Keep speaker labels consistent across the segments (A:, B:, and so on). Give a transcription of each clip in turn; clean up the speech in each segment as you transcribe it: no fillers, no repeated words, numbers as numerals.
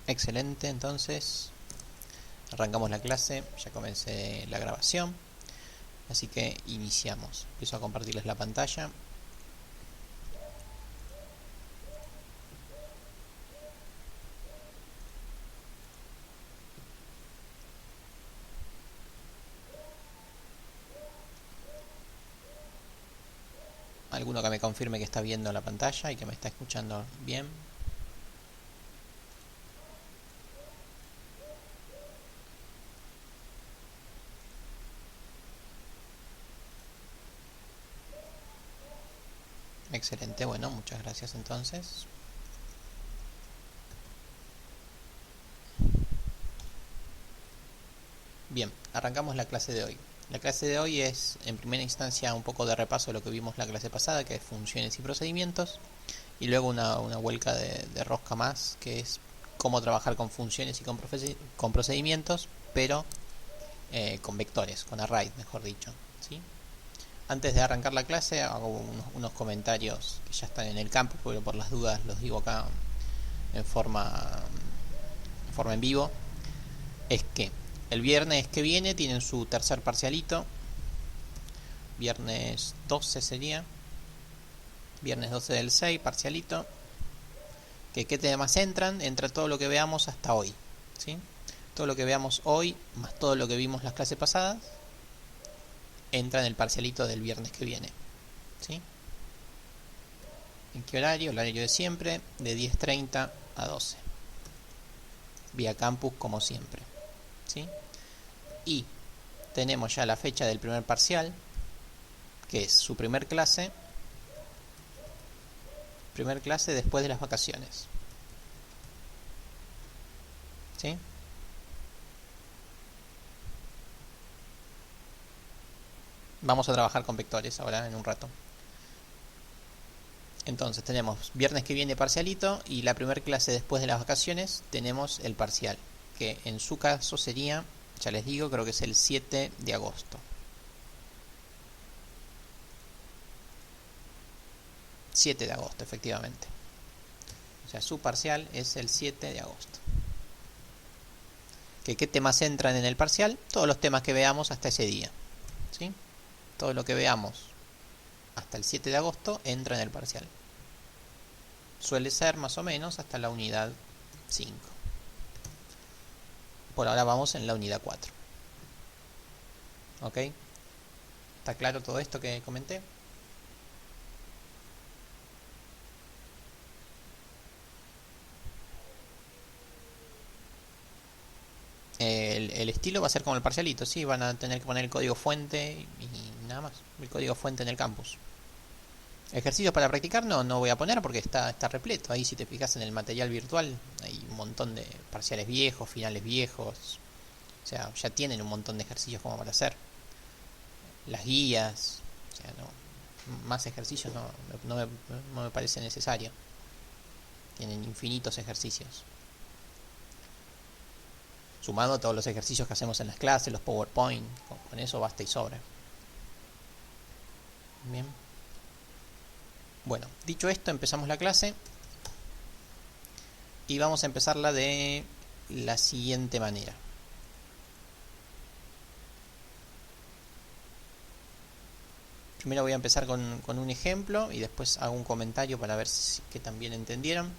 A: Excelente, entonces arrancamos la clase, ya comencé la grabación, así que iniciamos. Empiezo a compartirles la pantalla. Alguno que me confirme que está viendo la pantalla y que me está escuchando bien. Excelente, bueno, muchas gracias entonces. Bien, arrancamos la clase de hoy. La clase de hoy es, en primera instancia, un poco de repaso de lo que vimos la clase pasada, que es funciones y procedimientos, y luego una vuelta de rosca más, que es cómo trabajar con funciones y con procedimientos, pero con vectores, con arrays, mejor dicho, ¿sí? Antes de arrancar la clase hago unos comentarios que ya están en el campo, pero por las dudas los digo acá en forma en vivo. Es que el viernes que viene tienen su tercer parcialito, viernes 12 sería, viernes 12 del 6, parcialito. ¿Qué temas entran? Entra todo lo que veamos hasta hoy, ¿sí? Todo lo que veamos hoy, más todo lo que vimos las clases pasadas, entra en el parcialito del viernes que viene, ¿sí? ¿En qué horario? El horario de siempre, de 10:30 a 12. Vía campus como siempre, ¿sí? Y tenemos ya la fecha del primer parcial, que es su primer clase después de las vacaciones, ¿sí? Vamos a trabajar con vectores ahora en un rato. Entonces tenemos viernes que viene parcialito y la primera clase después de las vacaciones tenemos el parcial, que en su caso sería, ya les digo, creo que es el 7 de agosto. 7 de agosto, efectivamente. O sea, su parcial es el 7 de agosto. ¿Qué temas entran en el parcial? Todos los temas que veamos hasta ese día, ¿sí? Todo lo que veamos hasta el 7 de agosto entra en el parcial. Suele ser más o menos hasta la unidad 5. Por ahora vamos en la unidad 4. ¿Ok? ¿Está claro todo esto que comenté? El estilo va a ser como el parcialito, sí, van a tener que poner el código fuente y nada más, el código fuente en el campus. Ejercicios para practicar no voy a poner porque está repleto. Ahí si te fijas en el material virtual hay un montón de parciales viejos, finales viejos. O sea, ya tienen un montón de ejercicios como para hacer. Las guías, o sea, más ejercicios no me parece necesario. Tienen infinitos ejercicios. Sumado a todos los ejercicios que hacemos en las clases, los PowerPoint, con eso basta y sobra. Bien. Bueno, dicho esto, empezamos la clase y vamos a empezarla de la siguiente manera. Primero voy a empezar con un ejemplo y después hago un comentario para ver que también entendieron.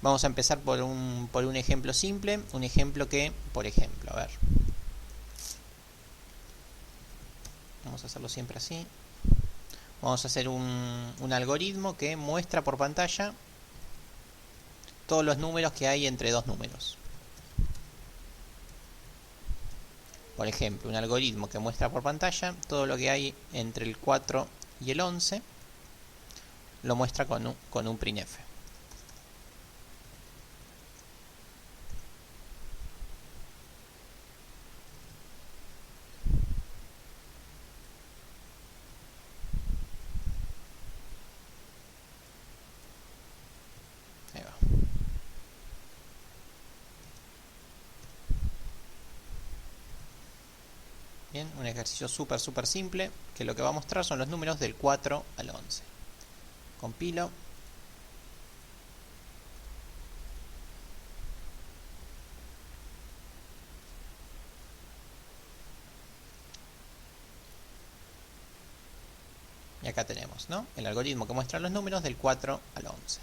A: Vamos a empezar por un ejemplo simple, un ejemplo que, por ejemplo, a ver. Vamos a hacerlo siempre así. Vamos a hacer un algoritmo que muestra por pantalla todos los números que hay entre dos números. Por ejemplo, un algoritmo que muestra por pantalla todo lo que hay entre el 4 y el 11, lo muestra con un printf. Ahí va. Bien, un ejercicio súper simple que lo que va a mostrar son los números del 4 al 11. Compilo. ¿no? El algoritmo que muestra los números del 4 al 11.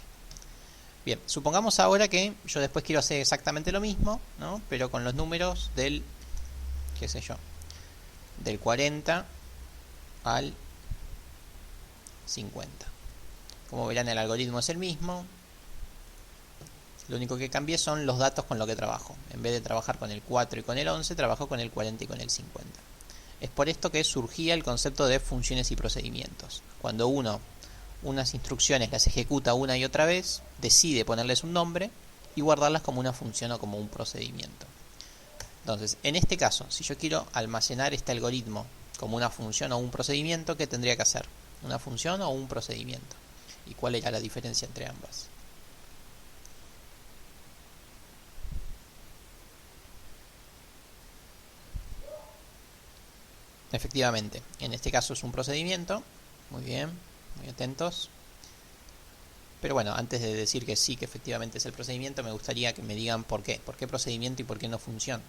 A: Bien, supongamos ahora que yo después quiero hacer exactamente lo mismo, ¿no? Pero con los números del, qué sé yo, del 40 al 50. Como verán, el algoritmo es el mismo. Lo único que cambié son los datos con los que trabajo. En vez de trabajar con el 4 y con el 11, trabajo con el 40 y con el 50. Es por esto que surgía el concepto de funciones y procedimientos. Cuando unas instrucciones las ejecuta una y otra vez, decide ponerles un nombre y guardarlas como una función o como un procedimiento. Entonces, en este caso, si yo quiero almacenar este algoritmo como una función o un procedimiento, ¿qué tendría que hacer? ¿Una función o un procedimiento? ¿Y cuál era la diferencia entre ambas? Efectivamente, en este caso es un procedimiento. Muy bien, muy atentos. Pero bueno, antes de decir que sí, que efectivamente es el procedimiento, me gustaría que me digan por qué. ¿Por qué procedimiento y por qué no función?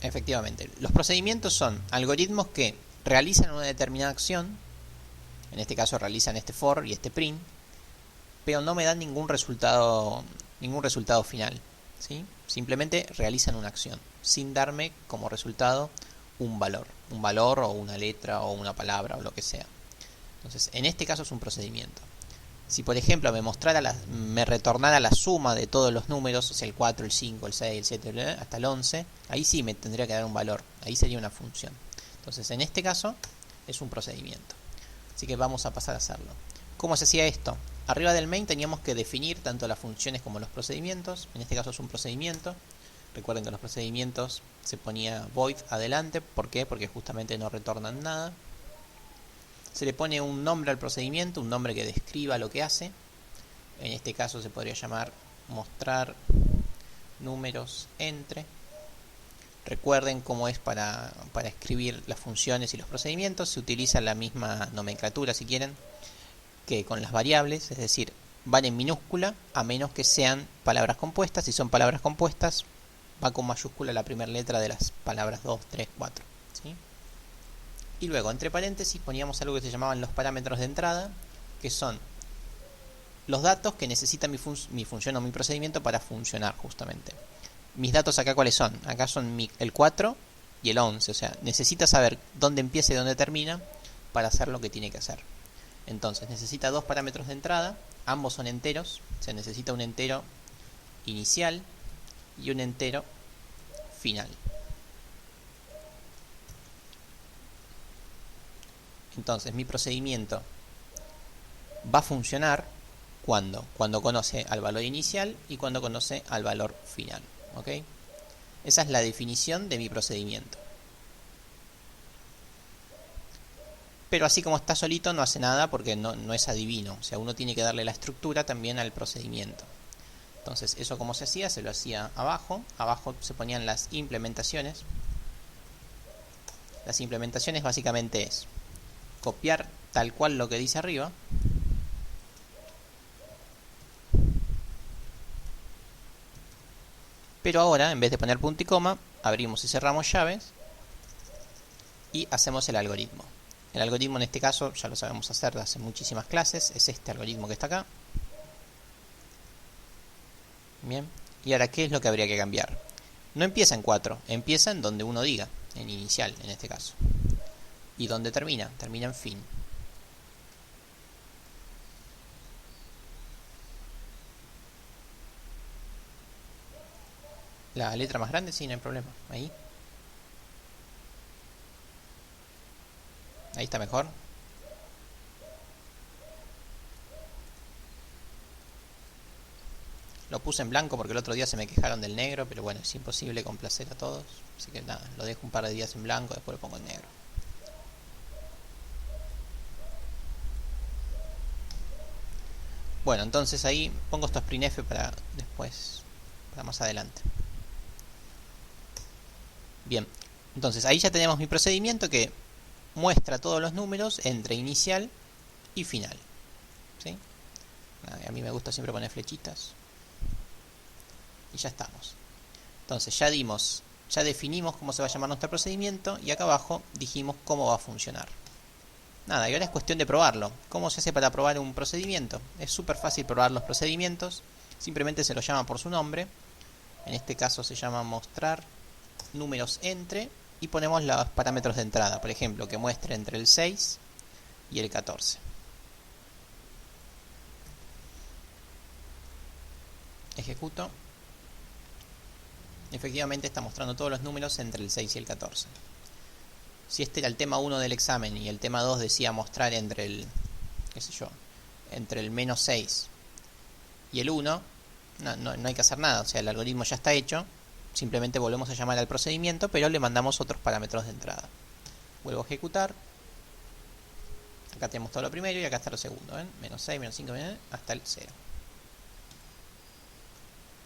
A: Efectivamente, los procedimientos son algoritmos que realizan una determinada acción. En este caso realizan este for y este print, pero no me dan ningún resultado final, ¿sí? Simplemente realizan una acción sin darme como resultado un valor o una letra o una palabra o lo que sea. Entonces, en este caso es un procedimiento. Si por ejemplo me retornara la suma de todos los números, o sea el 4, el 5, el 6, el 7, hasta el 11, ahí sí me tendría que dar un valor, ahí sería una función. Entonces, en este caso es un procedimiento. Así que vamos a pasar a hacerlo. ¿Cómo se hacía esto? Arriba del main teníamos que definir tanto las funciones como los procedimientos. En este caso es un procedimiento. Recuerden que los procedimientos se ponía void adelante. ¿Por qué? Porque justamente no retornan nada. Se le pone un nombre al procedimiento, un nombre que describa lo que hace. En este caso se podría llamar mostrar números entre. Recuerden cómo es para escribir las funciones y los procedimientos. Se utiliza la misma nomenclatura, si quieren, que con las variables. Es decir, van en minúscula a menos que sean palabras compuestas. Si son palabras compuestas, va con mayúscula la primera letra de las palabras 2, 3, 4. ¿Sí? Y luego, entre paréntesis, poníamos algo que se llamaban los parámetros de entrada, que son los datos que necesita mi función o mi procedimiento para funcionar justamente. Mis datos acá, ¿cuáles son? Acá son el 4 y el 11, o sea, necesita saber dónde empieza y dónde termina para hacer lo que tiene que hacer. Entonces, necesita dos parámetros de entrada, ambos son enteros, se necesita un entero inicial y un entero final. Entonces, mi procedimiento va a funcionar cuando conoce al valor inicial y cuando conoce al valor final. ¿Ok? Esa es la definición de mi procedimiento. Pero así como está solito no hace nada porque no es adivino. O sea, uno tiene que darle la estructura también al procedimiento. Entonces, eso como se hacía, se lo hacía abajo. Abajo se ponían las implementaciones. Las implementaciones básicamente es copiar tal cual lo que dice arriba. Pero ahora, en vez de poner punto y coma, abrimos y cerramos llaves y hacemos el algoritmo. El algoritmo en este caso ya lo sabemos hacer de hace muchísimas clases. Es este algoritmo que está acá. Bien. Y ahora, ¿qué es lo que habría que cambiar? No empieza en 4, empieza en donde uno diga, en inicial en este caso. ¿Y dónde termina? Termina en fin. La letra más grande, sí, no hay problema. Ahí. Ahí está mejor. Lo puse en blanco porque el otro día se me quejaron del negro, pero bueno, es imposible complacer a todos. Así que nada, lo dejo un par de días en blanco, después lo pongo en negro. Bueno, entonces ahí pongo estos printf para después, para más adelante. Bien, entonces ahí ya tenemos mi procedimiento que muestra todos los números entre inicial y final. ¿sí? A mí me gusta siempre poner flechitas. Y ya estamos. Entonces ya definimos cómo se va a llamar nuestro procedimiento y acá abajo dijimos cómo va a funcionar. Nada, y ahora es cuestión de probarlo. ¿Cómo se hace para probar un procedimiento? Es súper fácil probar los procedimientos. Simplemente se lo llama por su nombre. En este caso se llama mostrar números entre y ponemos los parámetros de entrada. Por ejemplo, que muestre entre el 6 y el 14. Ejecuto. Efectivamente está mostrando todos los números entre el 6 y el 14. Si este era el tema 1 del examen y el tema 2 decía mostrar entre el, qué sé yo, entre el menos 6 y el 1, no hay que hacer nada, o sea, el algoritmo ya está hecho, simplemente volvemos a llamar al procedimiento, pero le mandamos otros parámetros de entrada. Vuelvo a ejecutar. Acá tenemos todo lo primero y acá está lo segundo, ¿ven? Menos 6, menos 5, hasta el 0.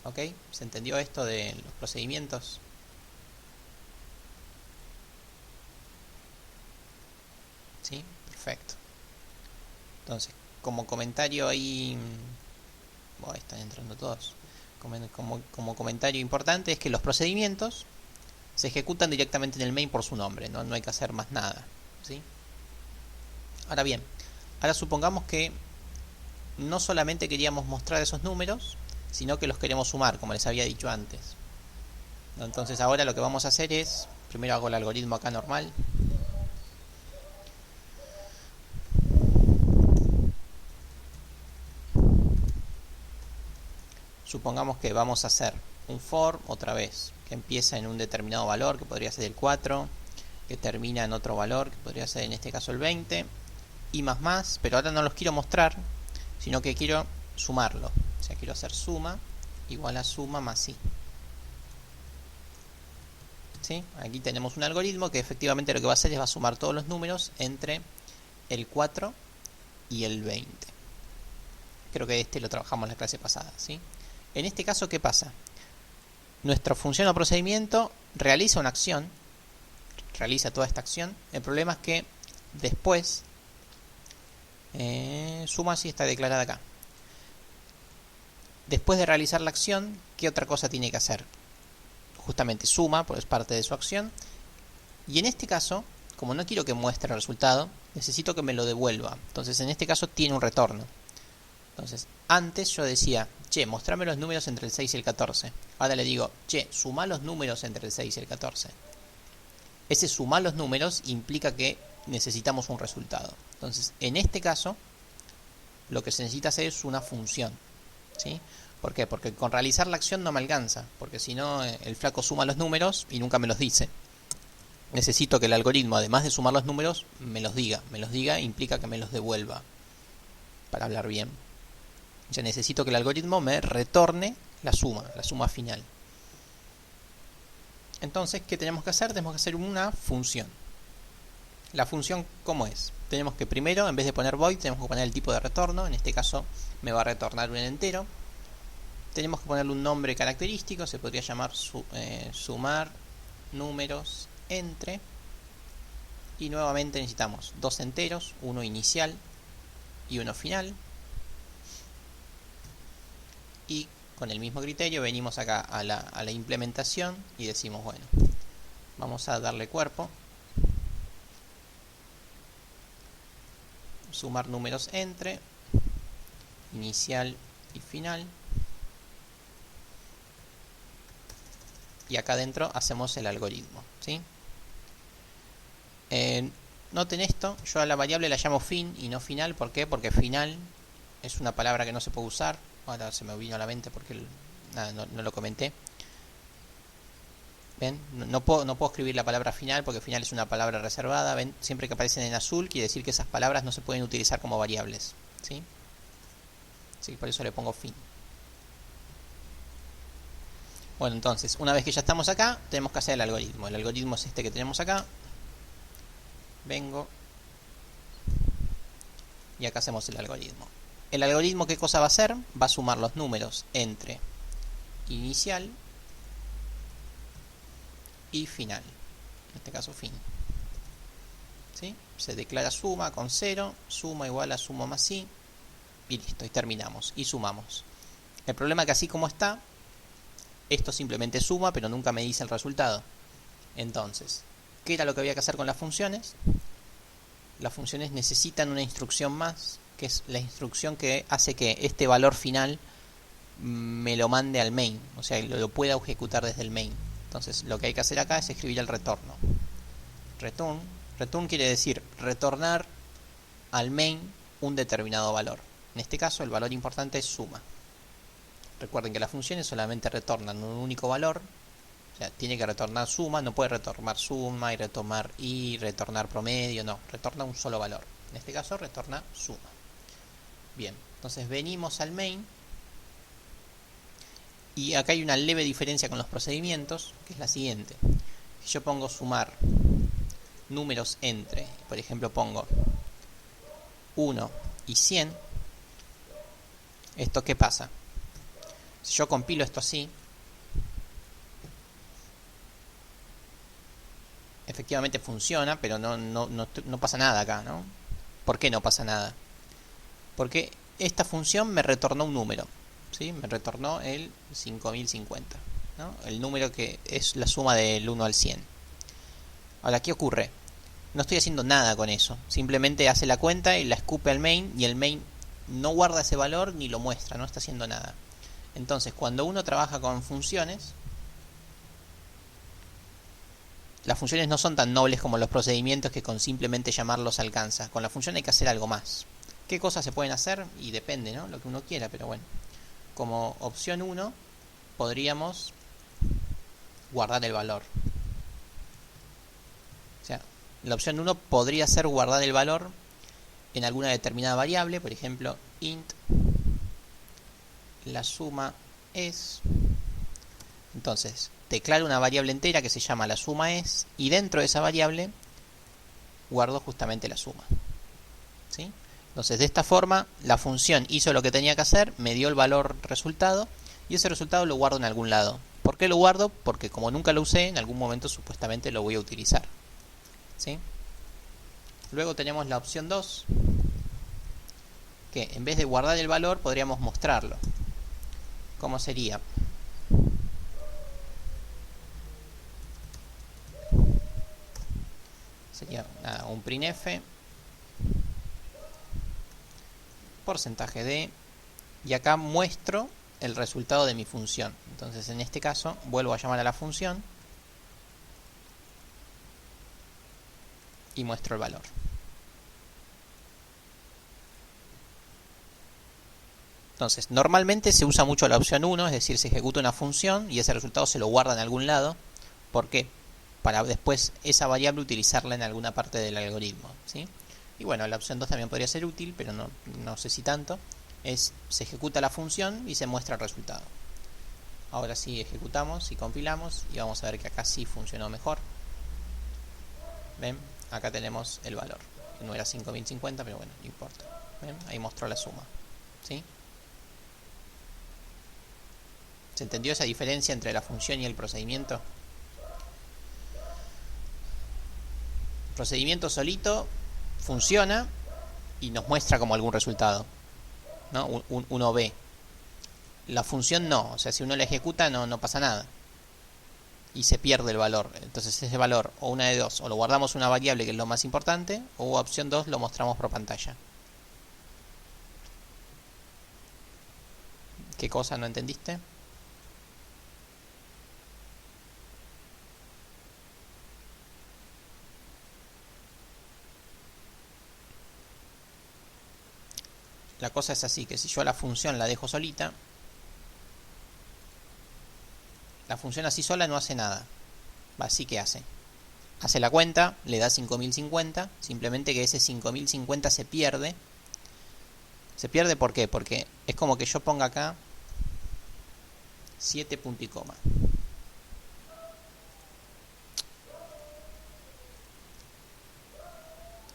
A: ¿Ok? ¿Se entendió esto de los procedimientos? ¿Sí? Perfecto. Entonces, como comentario ahí... Bueno, están entrando todos. Como comentario importante es que los procedimientos se ejecutan directamente en el main por su nombre, no hay que hacer más nada, ¿sí? Ahora bien, ahora supongamos que no solamente queríamos mostrar esos números, sino que los queremos sumar, como les había dicho antes. Entonces ahora lo que vamos a hacer es, primero hago el algoritmo acá normal. Supongamos que vamos a hacer un for otra vez, que empieza en un determinado valor, que podría ser el 4, que termina en otro valor, que podría ser en este caso el 20, y más, pero ahora no los quiero mostrar, sino que quiero sumarlo. O sea, quiero hacer suma igual a suma más i. ¿Sí? Aquí tenemos un algoritmo que efectivamente lo que va a hacer es va a sumar todos los números entre el 4 y el 20. Creo que este lo trabajamos en la clase pasada, ¿sí? En este caso, ¿qué pasa? Nuestra función o procedimiento realiza una acción, realiza toda esta acción. El problema es que después suma si está declarada acá. Después de realizar la acción, ¿qué otra cosa tiene que hacer? Justamente suma, pues es parte de su acción. Y en este caso, como no quiero que muestre el resultado, necesito que me lo devuelva. Entonces en este caso tiene un retorno. Entonces antes yo decía, che, mostrame los números entre el 6 y el 14. Ahora le digo, che, suma los números entre el 6 y el 14. Ese sumar los números implica que necesitamos un resultado. Entonces en este caso, lo que se necesita hacer es una función, ¿sí? ¿Por qué? Porque con realizar la acción no me alcanza, porque si no el flaco suma los números y nunca me los dice. Necesito que el algoritmo, además de sumar los números, me los diga implica que me los devuelva, para hablar bien. Ya necesito que el algoritmo me retorne la suma final. Entonces, ¿qué tenemos que hacer? Tenemos que hacer una función. La función, ¿cómo es? Tenemos que primero, en vez de poner void, tenemos que poner el tipo de retorno. En este caso me va a retornar un entero. Tenemos que ponerle un nombre característico, se podría llamar sumar números entre. Y nuevamente necesitamos dos enteros, uno inicial y uno final. Y con el mismo criterio venimos acá a la implementación y decimos, bueno, vamos a darle cuerpo, sumar números entre, inicial y final. Y acá adentro hacemos el algoritmo, ¿sí? Noten esto, yo a la variable la llamo fin y no final. ¿Por qué? Porque final es una palabra que no se puede usar. Ahora se me vino a la mente porque no lo comenté. ¿Ven? No puedo escribir la palabra final porque final es una palabra reservada. ¿Ven? Siempre que aparecen en azul quiere decir que esas palabras no se pueden utilizar como variables, ¿sí? Así que por eso le pongo fin. Bueno, entonces, una vez que ya estamos acá, tenemos que hacer el algoritmo. El algoritmo es este que tenemos acá. Vengo y acá hacemos el algoritmo. El algoritmo, ¿qué cosa va a hacer? Va a sumar los números entre inicial y final. En este caso, fin. ¿Sí? Se declara suma con 0, suma igual a suma más i. y listo, y terminamos, y sumamos. El problema es que así como está, esto simplemente suma, pero nunca me dice el resultado. Entonces, ¿qué era lo que había que hacer con las funciones? Las funciones necesitan una instrucción más, que es la instrucción que hace que este valor final me lo mande al main, o sea, lo pueda ejecutar desde el main. Entonces, lo que hay que hacer acá es escribir el retorno. Return quiere decir retornar al main un determinado valor. En este caso, el valor importante es suma. Recuerden que las funciones solamente retornan un único valor. O sea, tiene que retornar suma, no puede retornar suma y retornar promedio, no, retorna un solo valor. En este caso retorna suma. Bien, entonces venimos al main y acá hay una leve diferencia con los procedimientos, que es la siguiente. Si yo pongo sumar números entre, por ejemplo pongo 1 y 100, ¿esto qué pasa? Si yo compilo esto así, efectivamente funciona, pero no pasa nada acá, ¿no? ¿Por qué no pasa nada? Porque esta función me retornó un número, ¿sí? Me retornó el 5050, ¿no? El número que es la suma del 1 al 100. Ahora, ¿qué ocurre? No estoy haciendo nada con eso, simplemente hace la cuenta y la escupe al main, y el main no guarda ese valor ni lo muestra, no está haciendo nada. Entonces, cuando uno trabaja con funciones, las funciones no son tan nobles como los procedimientos que con simplemente llamarlos alcanza. Con la función hay que hacer algo más. ¿Qué cosas se pueden hacer? Y depende, ¿no? Lo que uno quiera, pero bueno. Como opción 1, podríamos guardar el valor. O sea, la opción 1 podría ser guardar el valor en alguna determinada variable, por ejemplo, int la suma es. Entonces, declaro una variable entera que se llama la suma es, y dentro de esa variable guardo justamente la suma, ¿sí? Entonces, de esta forma, la función hizo lo que tenía que hacer, me dio el valor resultado, y ese resultado lo guardo en algún lado. ¿Por qué lo guardo? Porque como nunca lo usé, en algún momento supuestamente lo voy a utilizar, ¿sí? Luego tenemos la opción 2, que en vez de guardar el valor, podríamos mostrarlo. ¿Cómo sería? Sería un printf porcentaje de, y acá muestro el resultado de mi función. Entonces, en este caso, vuelvo a llamar a la función y muestro el valor. Entonces, normalmente se usa mucho la opción 1, es decir, se ejecuta una función y ese resultado se lo guarda en algún lado. ¿Por qué? Para después esa variable utilizarla en alguna parte del algoritmo, ¿sí? Y bueno, la opción 2 también podría ser útil, pero no sé si tanto. Se ejecuta la función y se muestra el resultado. Ahora sí ejecutamos y compilamos y vamos a ver que acá sí funcionó mejor. ¿Ven? Acá tenemos el valor. No era 5050, pero bueno, no importa. ¿Ven? Ahí mostró la suma, ¿sí? ¿Se entendió esa diferencia entre la función y el procedimiento? El procedimiento solito funciona y nos muestra como algún resultado, ¿no? Uno ve. La función no, o sea, si uno la ejecuta no pasa nada y se pierde el valor. Entonces ese valor, o una de dos, o lo guardamos una variable que es lo más importante, o opción 2 lo mostramos por pantalla. ¿Qué cosa no entendiste? La cosa es así, que si yo a la función la dejo solita, la función así sola no hace nada. Así que hace. Hace la cuenta, le da 5050, simplemente que ese 5050 se pierde. ¿Se pierde por qué? Porque es como que yo ponga acá 7 punto y coma.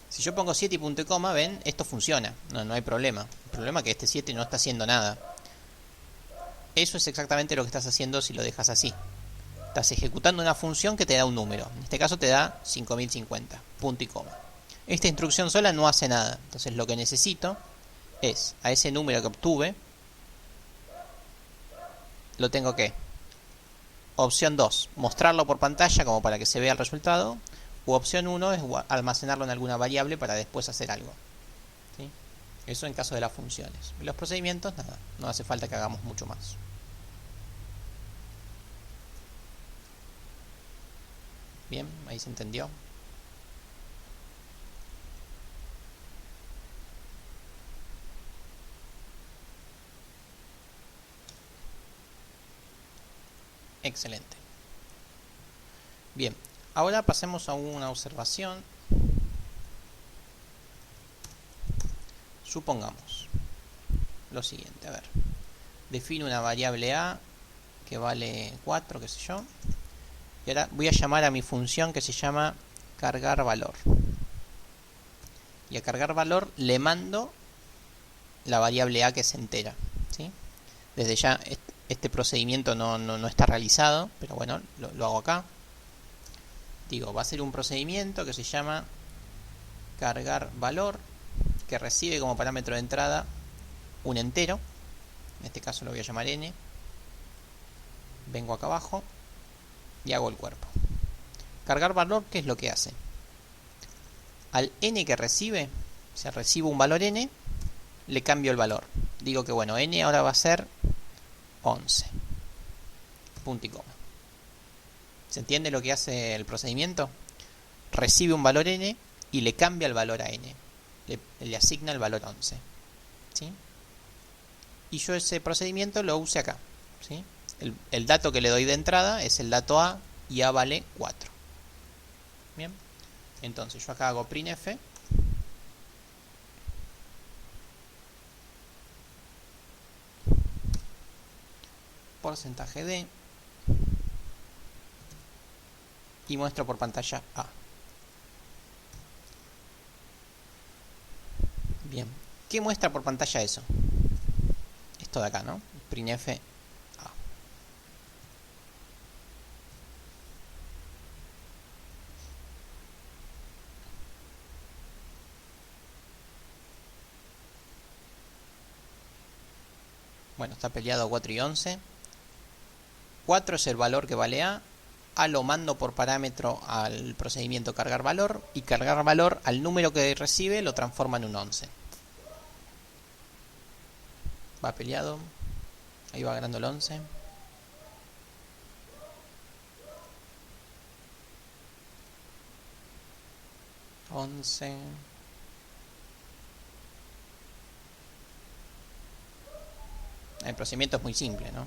A: Si yo pongo 7 y punto y coma, ven, esto funciona, no hay problema. El problema es que este 7 no está haciendo nada. Eso es exactamente lo que estás haciendo si lo dejas así. Estás ejecutando una función que te da un número. En este caso te da 5050, punto y coma. Esta instrucción sola no hace nada. Entonces lo que necesito es a ese número que obtuve, lo tengo que, opción 2, mostrarlo por pantalla como para que se vea el resultado, u opción 1 es almacenarlo en alguna variable para después hacer algo. ¿Sí? Eso en caso de las funciones. Y los procedimientos, nada, no hace falta que hagamos mucho más. Bien, ahí se entendió. Excelente. Bien, ahora pasemos a una observación. Supongamos lo siguiente, a ver. Defino una variable a que vale 4, qué sé yo. Y ahora voy a llamar a mi función que se llama cargar valor. Y a cargar valor le mando la variable a que es entera. ¿Sí? Desde ya este procedimiento no está realizado, pero bueno, lo hago acá. Digo, va a ser un procedimiento que se llama cargar valor, que recibe como parámetro de entrada un entero. En este caso lo voy a llamar n. Vengo acá abajo y hago el cuerpo. Cargar valor, ¿qué es lo que hace? Al n que recibe, o sea, recibo un valor n, le cambio el valor. Digo que bueno, n ahora va a ser 11. Punto y coma. ¿Se entiende lo que hace el procedimiento? Recibe un valor n y le cambia el valor a n. Le asigna el valor 11. ¿Sí? Y yo ese procedimiento lo use acá. ¿Sí? El dato que le doy de entrada es el dato a, y a vale 4. Bien. Entonces yo acá hago printf. Porcentaje de. Y muestro por pantalla a. Bien. ¿Qué muestra por pantalla eso? Esto de acá, ¿no? Printf a. Bueno, está peleado 4 y 11. 4 es el valor que vale a lo mando por parámetro al procedimiento cargar valor, y cargar valor al número que recibe lo transforma en un 11. Va peleado, ahí va ganando el 11. El procedimiento es muy simple, ¿no?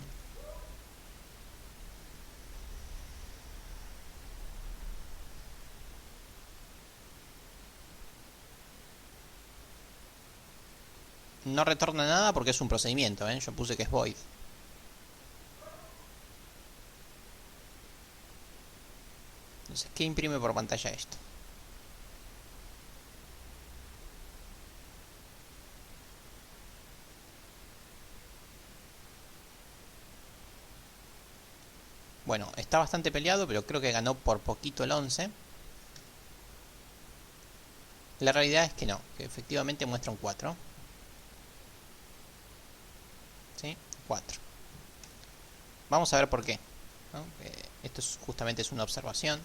A: No retorna nada porque es un procedimiento, ¿eh? Yo puse que es void. Entonces, ¿qué imprime por pantalla esto? Bueno, está bastante peleado, pero creo que ganó por poquito el 11. La realidad es que no, que efectivamente muestra un 4. ¿Sí? 4. Vamos a ver por qué, ¿no? Esto justamente es una observación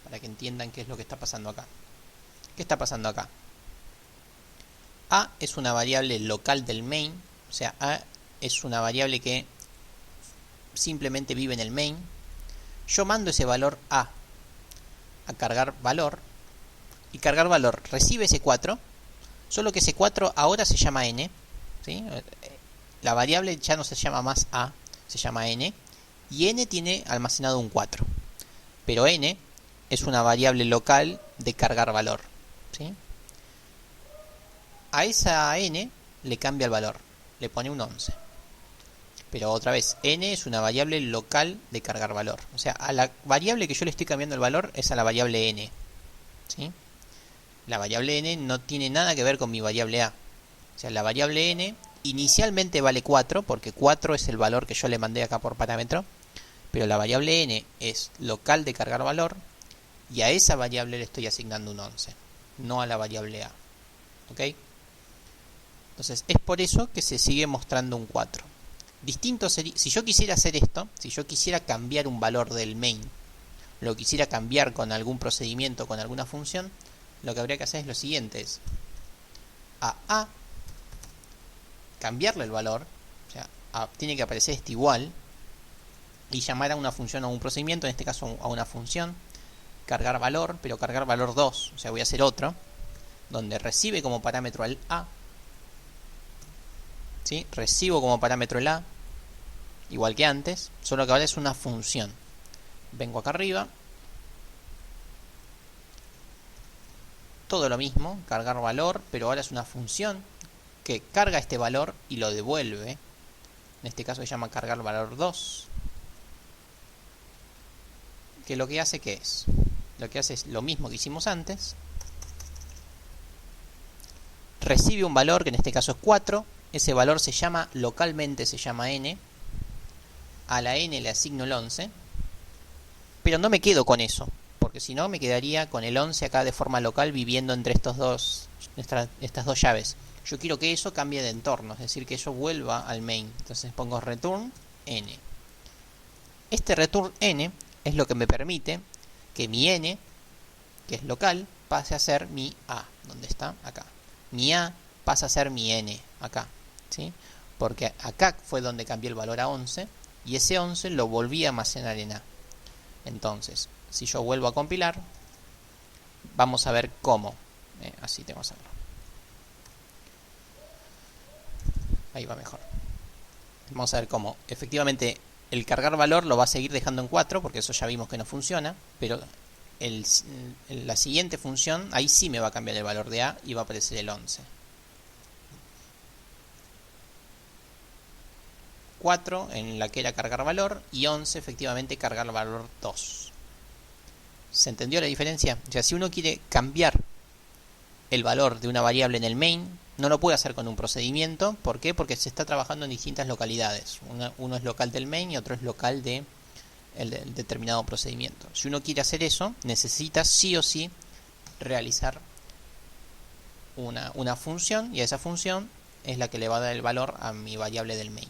A: para que entiendan qué es lo que está pasando acá. ¿Qué está pasando acá? A es una variable local del main, o sea, A es una variable que simplemente vive en el main. Yo mando ese valor a cargar valor, y cargar valor recibe ese 4, solo que ese 4 ahora se llama n. ¿Sí? La variable ya no se llama más a, se llama n, y n tiene almacenado un 4, pero n es una variable local de cargar valor. ¿Sí? A esa n le cambia el valor, le pone un 11. Pero otra vez, n es una variable local de cargar valor. O sea, a la variable que yo le estoy cambiando el valor es a la variable n. ¿Sí? La variable n no tiene nada que ver con mi variable a. O sea, la variable n inicialmente vale 4, porque 4 es el valor que yo le mandé acá por parámetro. Pero la variable n es local de cargar valor, y a esa variable le estoy asignando un 11, no a la variable a. ¿Ok? Entonces es por eso que se sigue mostrando un 4. Distinto sería, si yo quisiera hacer esto, si yo quisiera cambiar un valor del main, lo quisiera cambiar con algún procedimiento, con alguna función, lo que habría que hacer es lo siguiente, es a cambiarle el valor, o sea, tiene que aparecer este igual, y llamar a una función o a un procedimiento, en este caso a una función, cargar valor, pero cargar valor 2, o sea, voy a hacer otro, donde recibe como parámetro el a, ¿sí? Recibo como parámetro el a, igual que antes, solo que ahora es una función. Vengo acá arriba, todo lo mismo, cargar valor, pero ahora es una función que carga este valor y lo devuelve. En este caso se llama cargar valor 2. Que lo que hace, ¿qué es? Lo que hace es lo mismo que hicimos antes. Recibe un valor, que en este caso es 4. Ese valor se llama, localmente se llama n. A la n le asigno el 11. Pero no me quedo con eso, porque si no me quedaría con el 11 acá de forma local viviendo entre estas dos llaves. Yo quiero que eso cambie de entorno, es decir, que eso vuelva al main. Entonces pongo return n. Este return n es lo que me permite que mi n, que es local, pase a ser mi a, donde está acá. Mi a pasa a ser mi n acá, ¿sí? Porque acá fue donde cambié el valor a 11 y ese 11 lo volví a almacenar en a. Entonces, si yo vuelvo a compilar, vamos a ver cómo. Así tengo que hacerlo. Ahí va mejor. Vamos a ver cómo. Efectivamente, el cargar valor lo va a seguir dejando en 4, porque eso ya vimos que no funciona, pero la siguiente función, ahí sí me va a cambiar el valor de a y va a aparecer el 11. 4 en la que era cargar valor y 11 efectivamente cargar valor 2. ¿Se entendió la diferencia? O sea, si uno quiere cambiar el valor de una variable en el main, no lo puede hacer con un procedimiento. ¿Por qué? Porque se está trabajando en distintas localidades. Uno es local del main y otro es local de el determinado procedimiento. Si uno quiere hacer eso, necesita sí o sí realizar una función, y a esa función es la que le va a dar el valor a mi variable del main.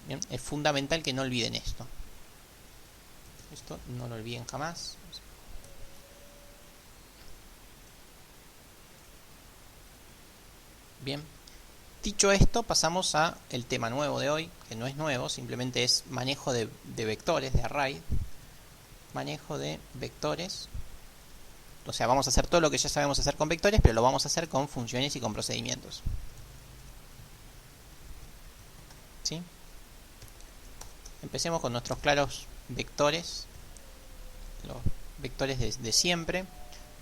A: ¿Bien? Es fundamental que no olviden esto. Esto no lo olviden jamás. Bien. Dicho esto, pasamos a el tema nuevo de hoy, que no es nuevo, simplemente es manejo de vectores, de array. Manejo de vectores. O sea, vamos a hacer todo lo que ya sabemos hacer con vectores, pero lo vamos a hacer con funciones y con procedimientos. ¿Sí? Empecemos con nuestros claros vectores. Los vectores de siempre.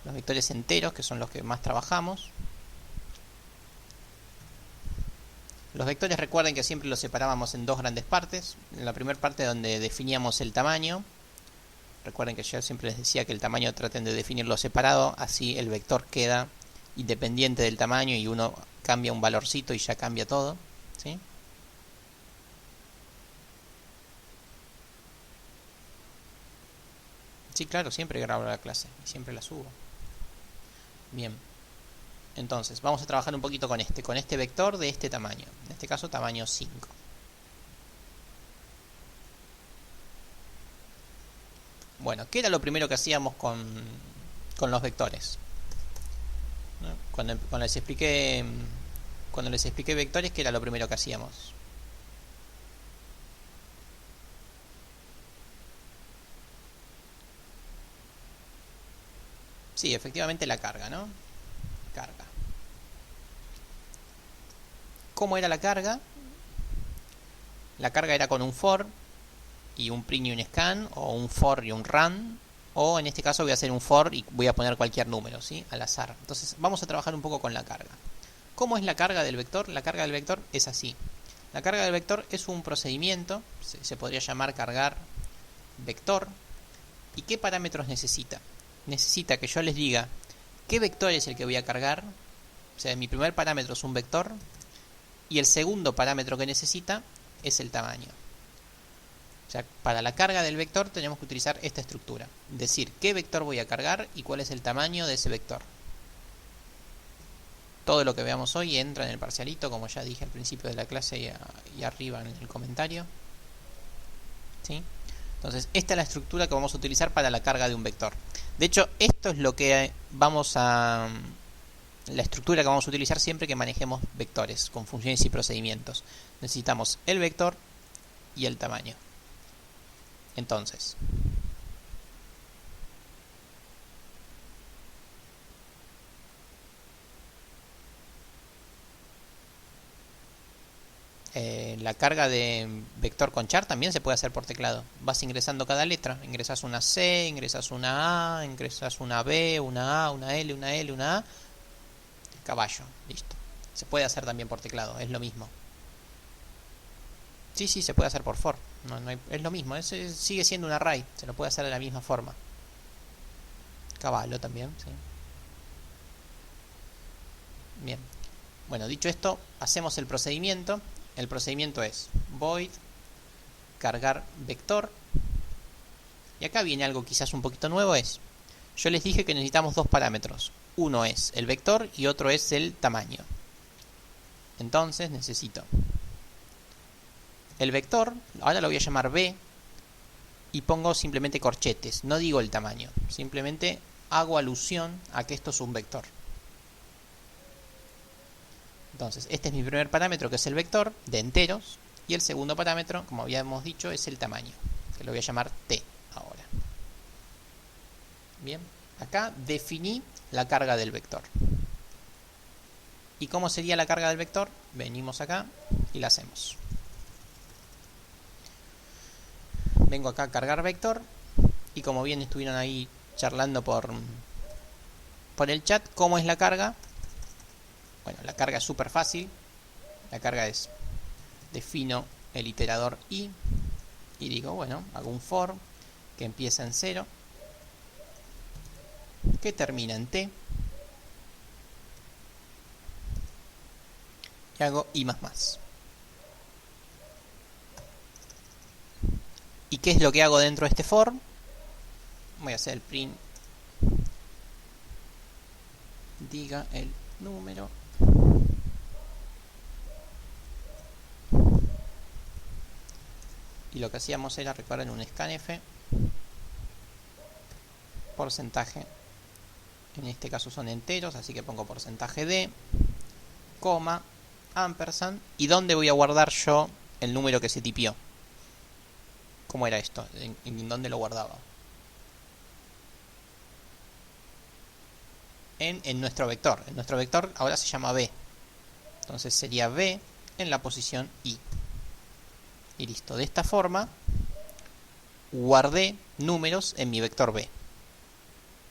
A: Los vectores enteros, que son los que más trabajamos. Los vectores, recuerden que siempre los separábamos en dos grandes partes. En la primera parte donde definíamos el tamaño. Recuerden que yo siempre les decía que el tamaño traten de definirlo separado, así el vector queda independiente del tamaño y uno cambia un valorcito y ya cambia todo, ¿sí? Sí, claro, siempre grabo la clase y siempre la subo. Bien, entonces vamos a trabajar un poquito con este vector de este tamaño, en este caso tamaño 5. Bueno, ¿qué era lo primero que hacíamos con los vectores? ¿No? Cuando les expliqué vectores, ¿qué era lo primero que hacíamos? Sí, efectivamente la carga, ¿no? Carga. ¿Cómo era la carga? La carga era con un for y un print y un scan, o un for y un run, o en este caso voy a hacer un for y voy a poner cualquier número, ¿sí? Al azar. Entonces vamos a trabajar un poco con la carga. ¿Cómo es la carga del vector? La carga del vector es así. La carga del vector es un procedimiento, se podría llamar cargar vector. ¿Y qué parámetros necesita? Necesita que yo les diga qué vector es el que voy a cargar. O sea, mi primer parámetro es un vector y el segundo parámetro que necesita es el tamaño. O sea, para la carga del vector tenemos que utilizar esta estructura. Decir qué vector voy a cargar y cuál es el tamaño de ese vector. Todo lo que veamos hoy entra en el parcialito, como ya dije al principio de la clase y arriba en el comentario. ¿Sí? Entonces, esta es la estructura que vamos a utilizar para la carga de un vector. De hecho, esto es lo que vamos a... la estructura que vamos a utilizar siempre que manejemos vectores con funciones y procedimientos. Necesitamos el vector y el tamaño. Entonces, la carga de vector con char también se puede hacer por teclado. Vas ingresando cada letra. Ingresas una C, ingresas una A, ingresas una B, una A, una L, una L, una A. Caballo, listo. Se puede hacer también por teclado, es lo mismo. Sí, sí, se puede hacer por for. Es lo mismo, sigue siendo un array. Se lo puede hacer de la misma forma. Caballo también, sí. Bien. Bueno, dicho esto, hacemos el procedimiento. El procedimiento es void cargar vector. Y acá viene algo quizás un poquito nuevo, yo les dije que necesitamos dos parámetros. Uno es el vector y otro es el tamaño. Entonces necesito el vector, ahora lo voy a llamar b, y pongo simplemente corchetes, no digo el tamaño, simplemente hago alusión a que esto es un vector. Entonces, este es mi primer parámetro, que es el vector de enteros, y el segundo parámetro, como habíamos dicho, es el tamaño, que lo voy a llamar t ahora. Bien, acá definí la carga del vector. ¿Y cómo sería la carga del vector? Venimos acá y la hacemos. Vengo acá a cargar vector, y como bien estuvieron ahí charlando por el chat, ¿cómo es la carga? Bueno, la carga es súper fácil. La carga es, defino el iterador i, y digo, bueno, hago un for que empieza en 0, que termina en t, y hago i más más. ¿Y qué es lo que hago dentro de este for? Voy a hacer el print, diga el número, y lo que hacíamos era, recuerden, un scanf, porcentaje, en este caso son enteros, así que pongo porcentaje de, coma, ampersand, y ¿dónde voy a guardar yo el número que se tipió? ¿Cómo era esto? ¿En dónde lo guardaba? En nuestro vector. En nuestro vector ahora se llama b. Entonces sería b en la posición i. Y listo. De esta forma guardé números en mi vector b.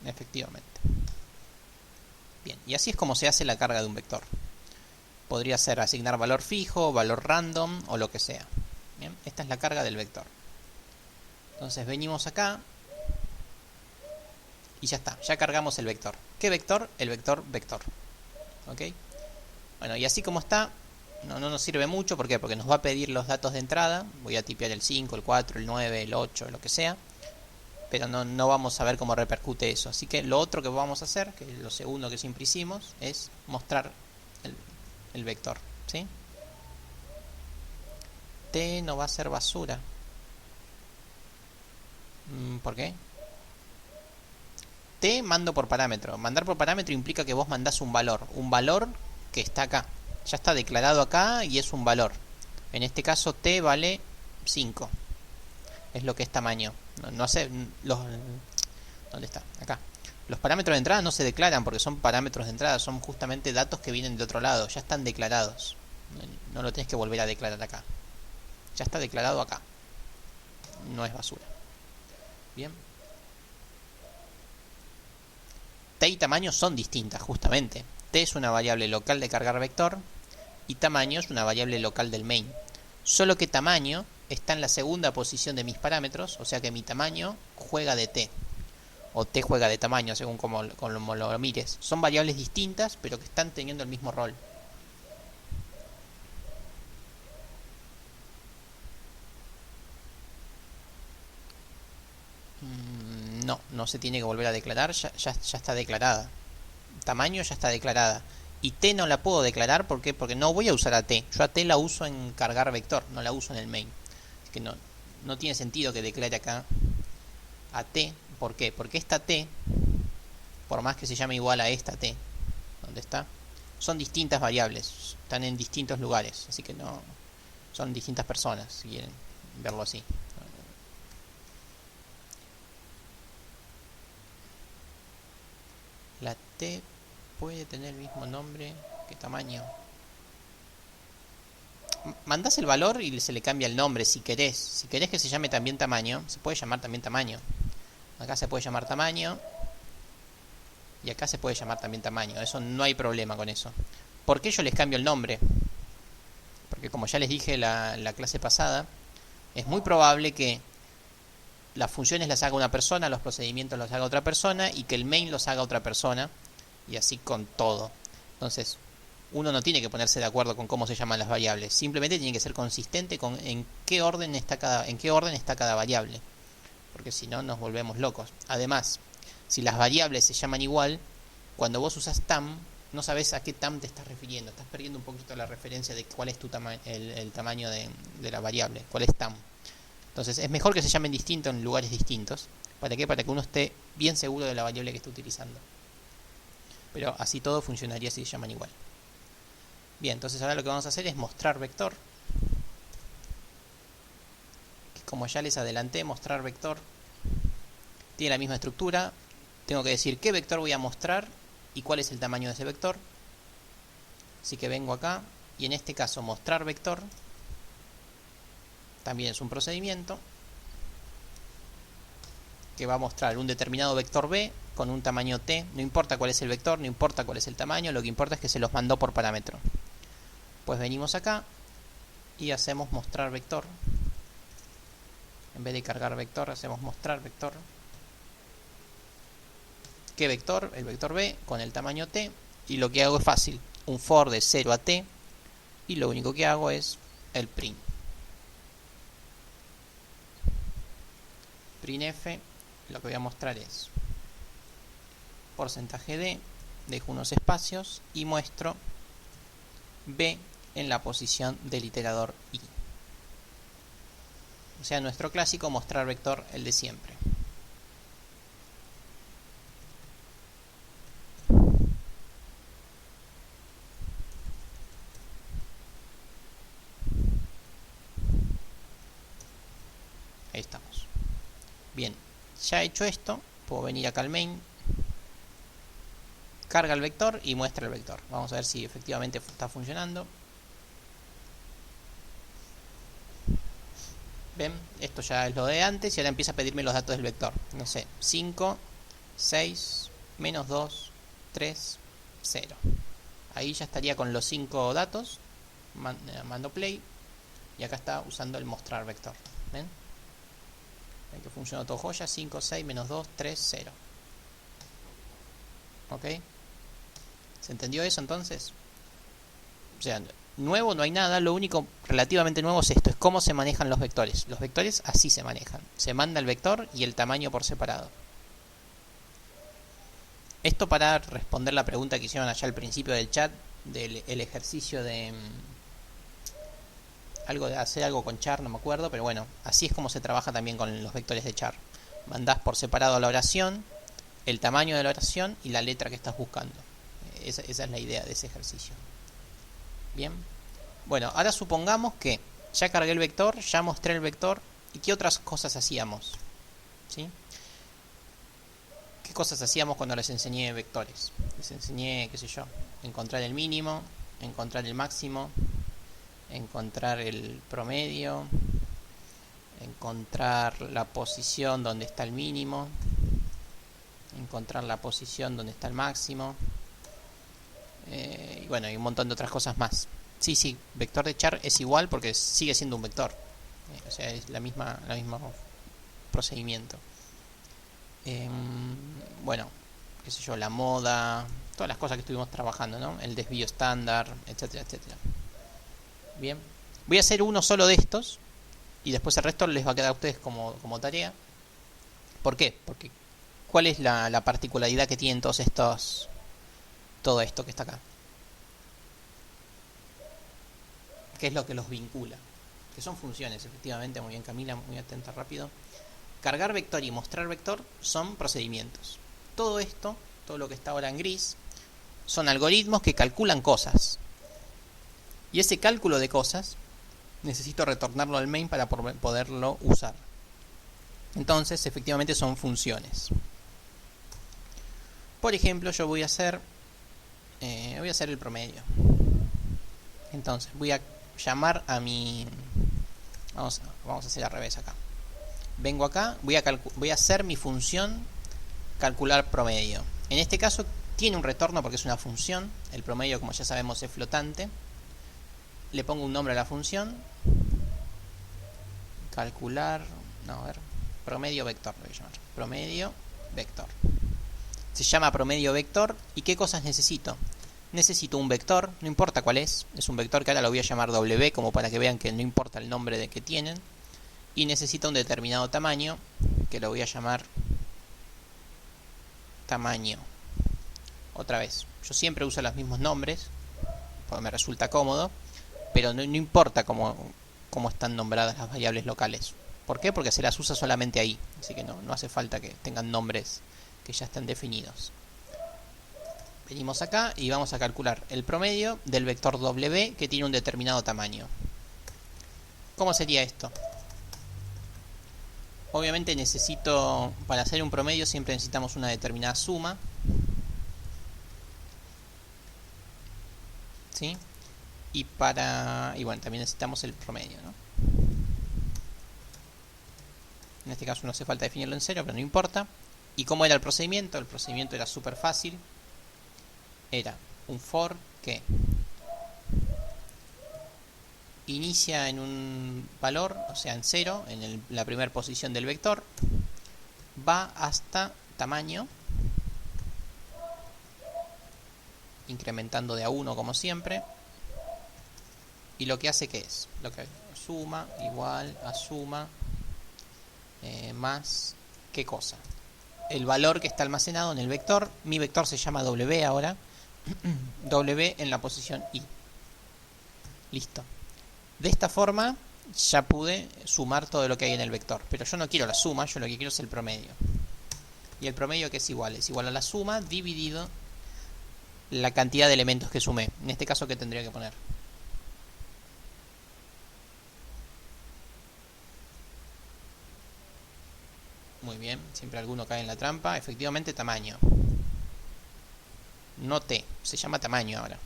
A: Efectivamente. Bien. Y así es como se hace la carga de un vector. Podría ser asignar valor fijo, valor random o lo que sea. Bien. Esta es la carga del vector. Entonces venimos acá y ya está, ya cargamos el vector. ¿Qué vector? El vector vector. ¿Ok? Bueno, y así como está, no nos sirve mucho. ¿Por qué? Porque nos va a pedir los datos de entrada. Voy a tipear el 5, el 4, el 9, el 8, lo que sea. Pero no vamos a ver cómo repercute eso. Así que lo otro que vamos a hacer, que es lo segundo que siempre hicimos, es mostrar el vector. ¿Sí? T no va a ser basura. ¿Por qué? T mando por parámetro. Mandar por parámetro implica que vos mandás un valor. Un valor que está acá. Ya está declarado acá y es un valor. En este caso T vale 5. Es lo que es tamaño. No sé. ¿Dónde está? Acá. Los parámetros de entrada no se declaran porque son parámetros de entrada. Son justamente datos que vienen de otro lado. Ya están declarados. No lo tenés que volver a declarar acá. Ya está declarado acá. No es basura. Bien. T y tamaño son distintas, justamente. T es una variable local de cargar vector y tamaño es una variable local del main. Solo que tamaño está en la segunda posición de mis parámetros, o sea que mi tamaño juega de T. O T juega de tamaño, según como lo mires. Son variables distintas, pero que están teniendo el mismo rol. No se tiene que volver a declarar, ya está declarada. Tamaño ya está declarada. Y t no la puedo declarar, ¿por qué? Porque no voy a usar a t. Yo a t la uso en cargar vector, no la uso en el main. Es que no tiene sentido que declare acá a t. ¿Por qué? Porque esta t, por más que se llame igual a esta t, ¿dónde está? Son distintas variables, están en distintos lugares, así que no son distintas personas, si quieren verlo así. La t puede tener el mismo nombre que tamaño. Mandás el valor y se le cambia el nombre si querés. Si querés que se llame también tamaño, se puede llamar también tamaño. Acá se puede llamar tamaño. Y acá se puede llamar también tamaño. Eso no hay problema con eso. ¿Por qué yo les cambio el nombre? Porque como ya les dije la clase pasada, es muy probable que las funciones las haga una persona, los procedimientos los haga otra persona y que el main los haga otra persona. Y así con todo. Entonces, uno no tiene que ponerse de acuerdo con cómo se llaman las variables. Simplemente tiene que ser consistente con en qué orden está cada variable. Porque si no nos volvemos locos. Además, si las variables se llaman igual, cuando vos usas tam, no sabes a qué tam te estás refiriendo. Estás perdiendo un poquito la referencia de cuál es el tamaño de la variable, cuál es tam. Entonces es mejor que se llamen distintos en lugares distintos. ¿Para qué? Para que uno esté bien seguro de la variable que está utilizando. Pero así todo funcionaría si se llaman igual. Bien, entonces ahora lo que vamos a hacer es mostrar vector. Que como ya les adelanté, mostrar vector tiene la misma estructura. Tengo que decir qué vector voy a mostrar y cuál es el tamaño de ese vector. Así que vengo acá y en este caso mostrar vector también es un procedimiento que va a mostrar un determinado vector b con un tamaño t. No importa cuál es el vector, no importa cuál es el tamaño, lo que importa es que se los mandó por parámetro. Pues venimos acá y hacemos mostrar vector. En vez de cargar vector, hacemos mostrar vector. ¿Qué vector? El vector b con el tamaño t. Y lo que hago es fácil. Un for de 0 a t. Y lo único que hago es el print. Printf, lo que voy a mostrar es porcentaje d, dejo unos espacios y muestro b en la posición del iterador i. O sea, nuestro clásico mostrar vector, el de siempre. Ahí estamos. Bien, ya hecho esto, puedo venir acá al main, carga el vector y muestra el vector. Vamos a ver si efectivamente está funcionando. Ven, esto ya es lo de antes y ahora empieza a pedirme los datos del vector. No sé, 5, 6, menos 2, 3, 0. Ahí ya estaría con los 5 datos. Mando play y acá está usando el mostrar vector. ¿Ven? Ven que funcionó todo joya. 5, 6, menos 2, 3, 0. ¿Ok? ¿Se entendió eso entonces? O sea, nuevo no hay nada, lo único relativamente nuevo es esto, es cómo se manejan los vectores. Los vectores así se manejan. Se manda el vector y el tamaño por separado. Esto para responder la pregunta que hicieron allá al principio del chat, del ejercicio de hacer algo con char, no me acuerdo, pero bueno, así es como se trabaja también con los vectores de char. Mandás por separado la oración, el tamaño de la oración y la letra que estás buscando. Esa es la idea de ese ejercicio. Bien. Bueno, ahora supongamos que ya cargué el vector, ya mostré el vector. ¿Y qué otras cosas hacíamos? ¿Sí? ¿Qué cosas hacíamos cuando les enseñé vectores? Les enseñé, qué sé yo, encontrar el mínimo, encontrar el máximo, encontrar el promedio, encontrar la posición donde está el mínimo, encontrar la posición donde está el máximo, y bueno, y un montón de otras cosas más. Sí, vector de char es igual porque sigue siendo un vector, o sea, es la misma procedimiento. Bueno, qué sé yo, la moda, todas las cosas que estuvimos trabajando, ¿no? El desvío estándar, etcétera, etcétera. Bien, voy a hacer uno solo de estos y después el resto les va a quedar a ustedes como tarea. ¿Por qué? Porque ¿cuál es la particularidad que tienen todo esto que está acá? qué es lo que los vincula. Que son funciones, efectivamente, muy bien Camila, muy atenta, rápido. Cargar vector y mostrar vector son procedimientos. Todo esto, todo lo que está ahora en gris, son algoritmos que calculan cosas. Y ese cálculo de cosas necesito retornarlo al main para poderlo usar. Entonces, efectivamente son funciones. Por ejemplo, yo voy a hacer el promedio. Entonces, voy a llamar a mi... Vamos a hacer al revés acá. Vengo acá, voy a hacer mi función calcular promedio. En este caso tiene un retorno porque es una función. El promedio, como ya sabemos, es flotante. Le pongo un nombre a la función. Calcular... No, a ver. Promedio vector, lo voy a llamar. Promedio vector. Se llama promedio vector. ¿Y qué cosas necesito? Necesito un vector, no importa cuál es un vector que ahora lo voy a llamar W, como para que vean que no importa el nombre de que tienen. Y necesito un determinado tamaño, que lo voy a llamar tamaño. Otra vez, yo siempre uso los mismos nombres, porque me resulta cómodo, pero no importa cómo están nombradas las variables locales. ¿Por qué? Porque se las usa solamente ahí, así que no hace falta que tengan nombres que ya estén definidos. Venimos acá y vamos a calcular el promedio del vector W que tiene un determinado tamaño. ¿Cómo sería esto? Obviamente para hacer un promedio siempre necesitamos una determinada suma. ¿Sí? Y bueno, también necesitamos el promedio, ¿no? En este caso no hace falta definirlo en cero, pero no importa. ¿Y cómo era el procedimiento? El procedimiento era súper fácil. Era un for que inicia en un valor, o sea en 0, en la primera posición del vector, va hasta tamaño, incrementando de a 1 como siempre, y lo que hace que es, suma igual a suma más, ¿qué cosa? El valor que está almacenado en el vector. Mi vector se llama W ahora. W en la posición I. Listo. De esta forma ya pude sumar todo lo que hay en el vector. Pero yo no quiero la suma, yo lo que quiero es el promedio. Y el promedio que es igual a la suma dividido la cantidad de elementos que sumé. En este caso, ¿qué tendría que poner? Muy bien, siempre alguno cae en la trampa. Efectivamente, tamaño. No T, se llama tamaño ahora.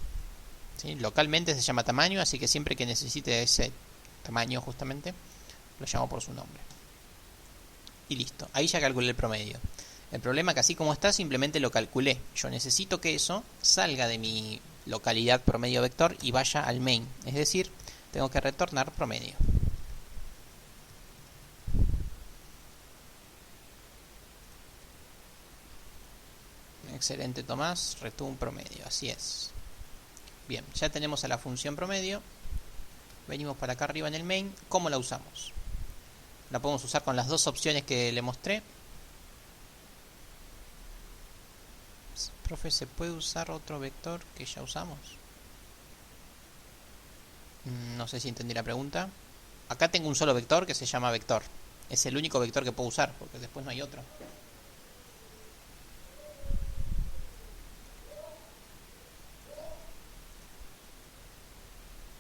A: ¿Sí? Localmente se llama tamaño, así que siempre que necesite ese tamaño justamente, lo llamo por su nombre. Y listo, ahí ya calculé el promedio. El problema es que así como está, simplemente lo calculé. Yo necesito que eso salga de mi localidad promedio vector y vaya al main. Es decir, tengo que retornar promedio. Excelente, Tomás. Return promedio, así es. Bien, ya tenemos a la función promedio. Venimos para acá arriba en el main. ¿Cómo la usamos? La podemos usar con las dos opciones que le mostré. Profe, ¿se puede usar otro vector que ya usamos? No sé si entendí la pregunta. Acá tengo un solo vector que se llama vector. Es el único vector que puedo usar, porque después no hay otro.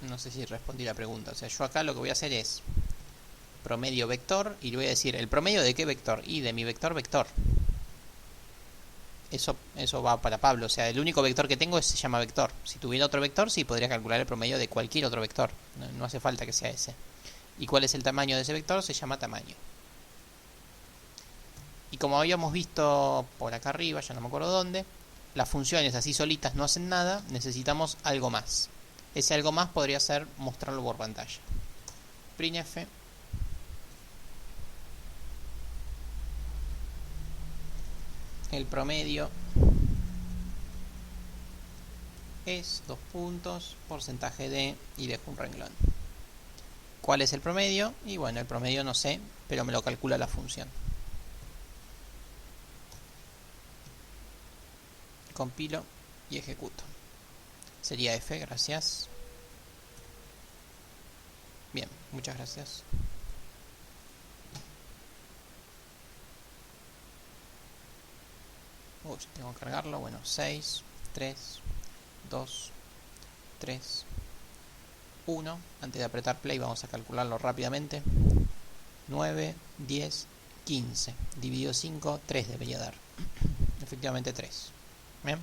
A: No sé si respondí la pregunta. O sea, yo acá lo que voy a hacer es promedio vector y le voy a decir, ¿el promedio de qué vector? Y de mi vector vector. Eso va para Pablo. O sea, el único vector que tengo se llama vector. Si tuviera otro vector, sí podría calcular el promedio de cualquier otro vector. No hace falta que sea ese. ¿Y cuál es el tamaño de ese vector? Se llama tamaño. Y como habíamos visto por acá arriba, ya no me acuerdo dónde, las funciones así solitas no hacen nada, necesitamos algo más. Ese algo más podría ser mostrarlo por pantalla. Printf el promedio es porcentaje de y dejo un renglón. ¿Cuál es el promedio? Y bueno, el promedio no sé, pero me lo calcula la función. Compilo y ejecuto. Sería F, gracias. Bien, muchas gracias. Uy, tengo que cargarlo. Bueno, 6, 3, 2, 3, 1. Antes de apretar play vamos a calcularlo rápidamente. 9, 10, 15. Dividido 5, 3 debería dar. Efectivamente 3. Bien.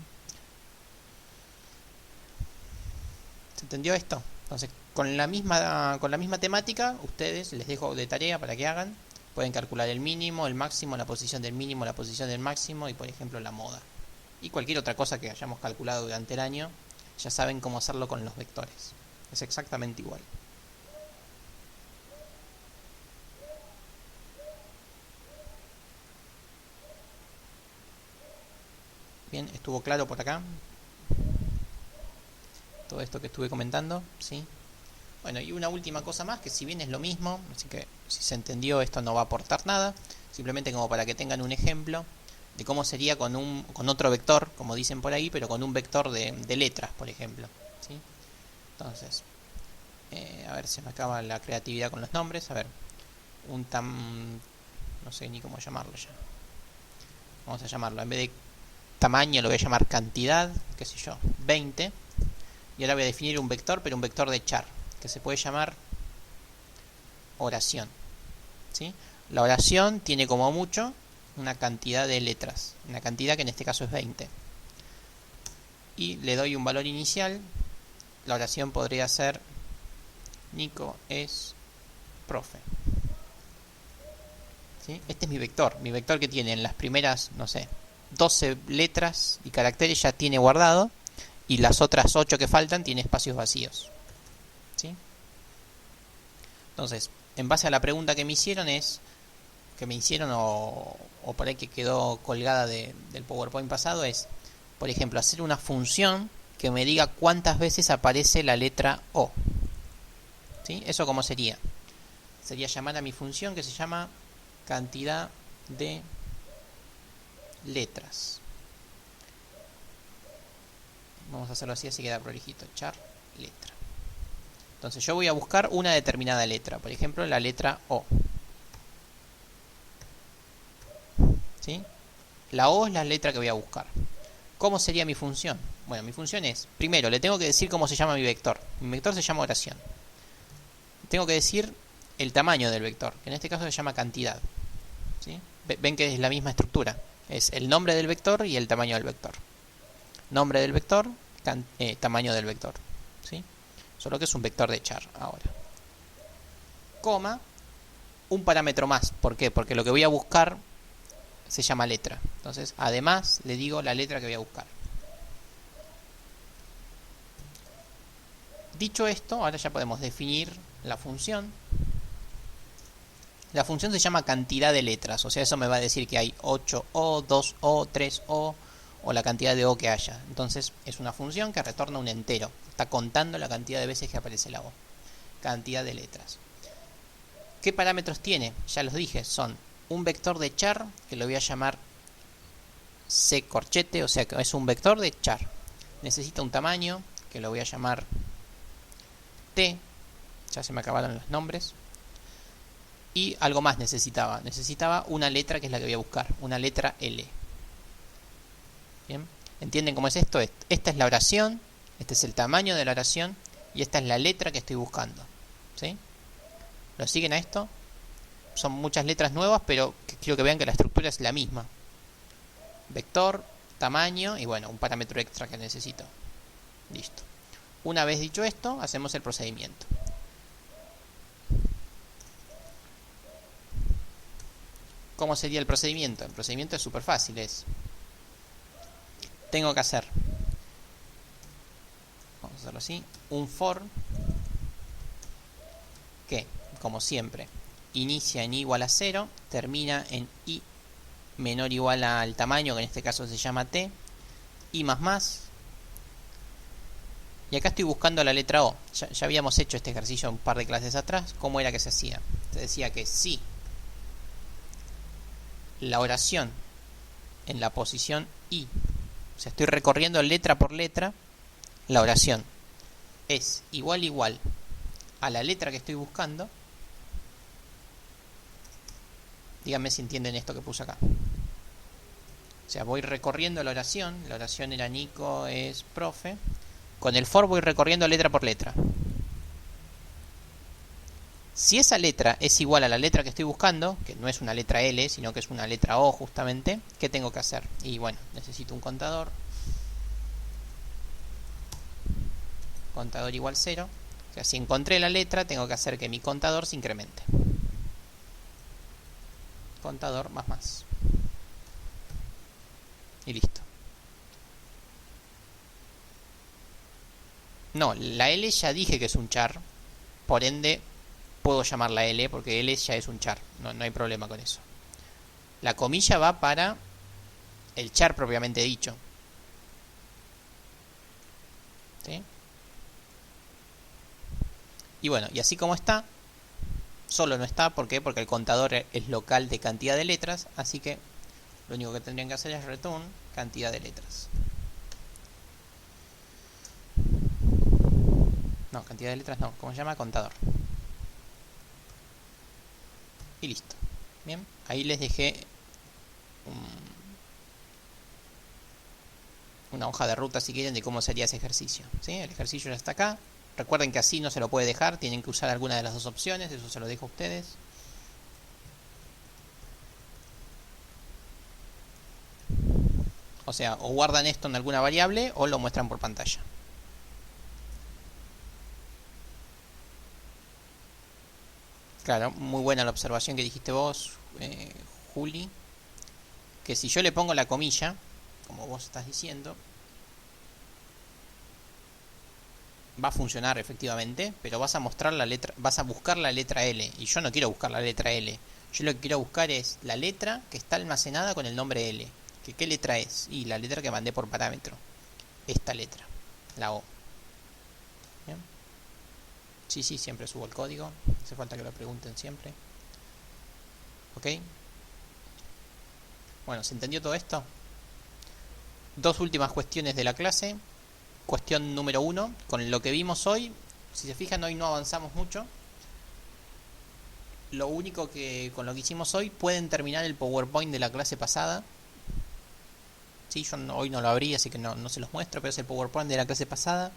A: ¿Se entendió esto? Entonces, con la misma temática, ustedes les dejo de tarea para que hagan. Pueden calcular el mínimo, el máximo, la posición del mínimo, la posición del máximo y, por ejemplo, la moda. Y cualquier otra cosa que hayamos calculado durante el año, ya saben cómo hacerlo con los vectores. Es exactamente igual. Bien, ¿estuvo claro por acá? Todo esto que estuve comentando, ¿sí? Bueno, y una última cosa más, que si bien es lo mismo, así que si se entendió esto no va a aportar nada, simplemente como para que tengan un ejemplo de cómo sería con otro vector, como dicen por ahí, pero con un vector de letras, por ejemplo, ¿sí? Entonces, a ver, se me acaba la creatividad con los nombres, a ver, no sé ni cómo llamarlo ya. Vamos a llamarlo, en vez de tamaño lo voy a llamar cantidad, qué sé yo, 20. Y ahora voy a definir un vector, pero un vector de char, que se puede llamar oración, ¿sí? La oración tiene como mucho una cantidad de letras, una cantidad que en este caso es 20. Y le doy un valor inicial. La oración podría ser Nico es profe, ¿sí? Este es mi vector que tiene en las primeras, no sé, 12 letras y caracteres ya tiene guardado, y las otras 8 que faltan tiene espacios vacíos, ¿sí? Entonces, en base a la pregunta que me hicieron o por ahí que quedó colgada del PowerPoint pasado, es, por ejemplo, hacer una función que me diga cuántas veces aparece la letra O, ¿sí? ¿Eso cómo sería? Sería llamar a mi función que se llama cantidad de letras. Vamos a hacerlo así queda prolijito, char letra. Entonces yo voy a buscar una determinada letra, por ejemplo la letra O, ¿sí? La O es la letra que voy a buscar. ¿Cómo sería mi función? Bueno, mi función es, primero le tengo que decir cómo se llama mi vector. Mi vector se llama oración. Tengo que decir el tamaño del vector, que en este caso se llama cantidad, ¿sí? Ven que es la misma estructura. Es el nombre del vector y el tamaño del vector. Nombre del vector, tamaño del vector, ¿sí? Solo que es un vector de char ahora. Coma, un parámetro más. ¿Por qué? Porque lo que voy a buscar se llama letra. Entonces, además, le digo la letra que voy a buscar. Dicho esto, ahora ya podemos definir la función. La función se llama cantidad de letras, o sea, eso me va a decir que hay 8O, 2O, 3O, o la cantidad de O que haya. Entonces, es una función que retorna un entero. Está contando la cantidad de veces que aparece la O. Cantidad de letras. ¿Qué parámetros tiene? Ya los dije, son un vector de char, que lo voy a llamar C corchete, o sea que es un vector de char. Necesita un tamaño, que lo voy a llamar T, ya se me acabaron los nombres. Y algo más necesitaba una letra que es la que voy a buscar, una letra L. Bien, ¿entienden cómo es esto? Esta es la oración, este es el tamaño de la oración y esta es la letra que estoy buscando, ¿sí? ¿Lo siguen a esto? Son muchas letras nuevas, pero quiero que vean que la estructura es la misma. Vector, tamaño y bueno, un parámetro extra que necesito. Listo. Una vez dicho esto, hacemos el procedimiento. ¿Cómo sería el procedimiento? El procedimiento es súper fácil, tengo que hacer, vamos a hacerlo así, un for que, como siempre, inicia en i igual a 0, termina en i menor o igual al tamaño, que en este caso se llama t, i más, y acá estoy buscando la letra O. Ya habíamos hecho este ejercicio un par de clases atrás. ¿Cómo era que se hacía? Se decía que si la oración en la posición i, o sea, estoy recorriendo letra por letra la oración, es igual a la letra que estoy buscando. Díganme si entienden esto que puse acá. O sea, voy recorriendo la oración. La oración era Nico es profe. Con el for voy recorriendo letra por letra. Si esa letra es igual a la letra que estoy buscando, que no es una letra L, sino que es una letra O justamente, ¿qué tengo que hacer? Y bueno, necesito un contador. Contador igual 0. O sea, si encontré la letra, tengo que hacer que mi contador se incremente. Contador más. Y listo. No, la L ya dije que es un char. Por ende, puedo llamarla L porque L ya es un char. No hay problema con eso. La comilla va para el char propiamente dicho. ¿Sí? Y bueno, y así como está, solo no está. ¿Por qué? Porque el contador es local de cantidad de letras. Así que lo único que tendrían que hacer es return cantidad de letras. No, cantidad de letras no. ¿Cómo se llama? Contador. Y listo. Bien, ahí les dejé una hoja de ruta si quieren de cómo sería ese ejercicio. ¿Sí? El ejercicio ya está acá. Recuerden que así no se lo puede dejar, tienen que usar alguna de las dos opciones, eso se lo dejo a ustedes. O sea, o guardan esto en alguna variable o lo muestran por pantalla. Claro, muy buena la observación que dijiste vos, Juli. Que si yo le pongo la comilla, como vos estás diciendo, va a funcionar efectivamente, pero vas a mostrar la letra, vas a buscar la letra L. Y yo no quiero buscar la letra L. Yo lo que quiero buscar es la letra que está almacenada con el nombre L. ¿Qué letra es? Y la letra que mandé por parámetro. Esta letra, la O. ¿Bien? Sí, siempre subo el código. No hace falta que lo pregunten siempre. ¿Ok? Bueno, ¿se entendió todo esto? Dos últimas cuestiones de la clase. Cuestión número 1. Con lo que vimos hoy, si se fijan, hoy no avanzamos mucho. Lo único que con lo que hicimos hoy pueden terminar el PowerPoint de la clase pasada. Sí, yo hoy no lo abrí, así que no se los muestro, pero es el PowerPoint de la clase pasada.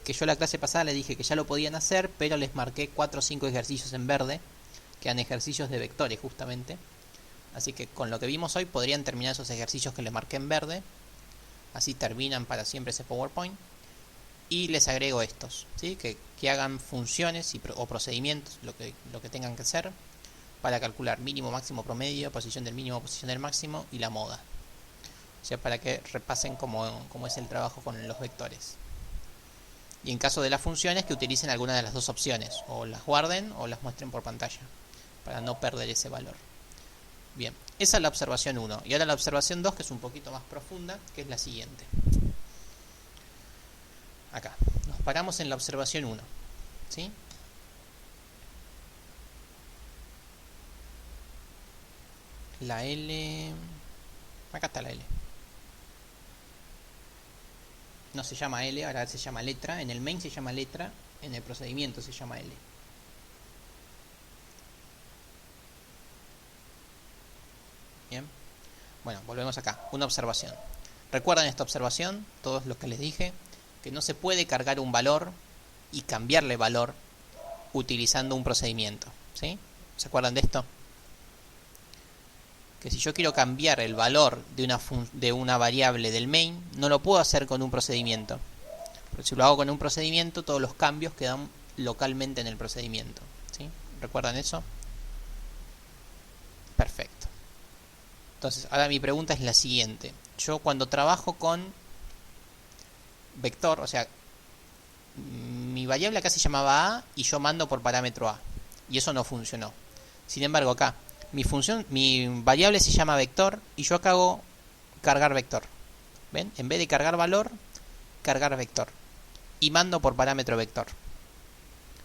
A: Que yo la clase pasada les dije que ya lo podían hacer, pero les marqué 4 o 5 ejercicios en verde, que eran ejercicios de vectores justamente. Así que con lo que vimos hoy podrían terminar esos ejercicios que les marqué en verde. Así terminan para siempre ese PowerPoint. Y les agrego estos, ¿sí? que hagan funciones o procedimientos, lo que tengan que hacer, para calcular mínimo, máximo, promedio, posición del mínimo, posición del máximo y la moda. O sea, para que repasen cómo es el trabajo con los vectores. Y en caso de las funciones, que utilicen alguna de las dos opciones, o las guarden o las muestren por pantalla, para no perder ese valor. Bien, esa es la observación 1. Y ahora la observación 2, que es un poquito más profunda, que es la siguiente. Acá, nos paramos en la observación 1, ¿sí? La L... Acá está la L. No se llama L, ahora se llama letra. En el main se llama letra, en el procedimiento se llama L. Bien. Bueno, volvemos acá. Una observación. ¿Recuerdan esta observación? Todos los que les dije. Que no se puede cargar un valor y cambiarle valor utilizando un procedimiento. ¿Sí? ¿Se acuerdan de esto? Que si yo quiero cambiar el valor de una variable del main, no lo puedo hacer con un procedimiento. Pero si lo hago con un procedimiento, todos los cambios quedan localmente en el procedimiento. ¿Sí? ¿Recuerdan eso? Perfecto. Entonces, ahora mi pregunta es la siguiente. Yo cuando trabajo con vector, o sea, mi variable acá se llamaba A y yo mando por parámetro A. Y eso no funcionó. Sin embargo, acá, mi variable se llama vector y yo acá hago cargar vector. ¿Ven? En vez de cargar valor, cargar vector. Y mando por parámetro vector.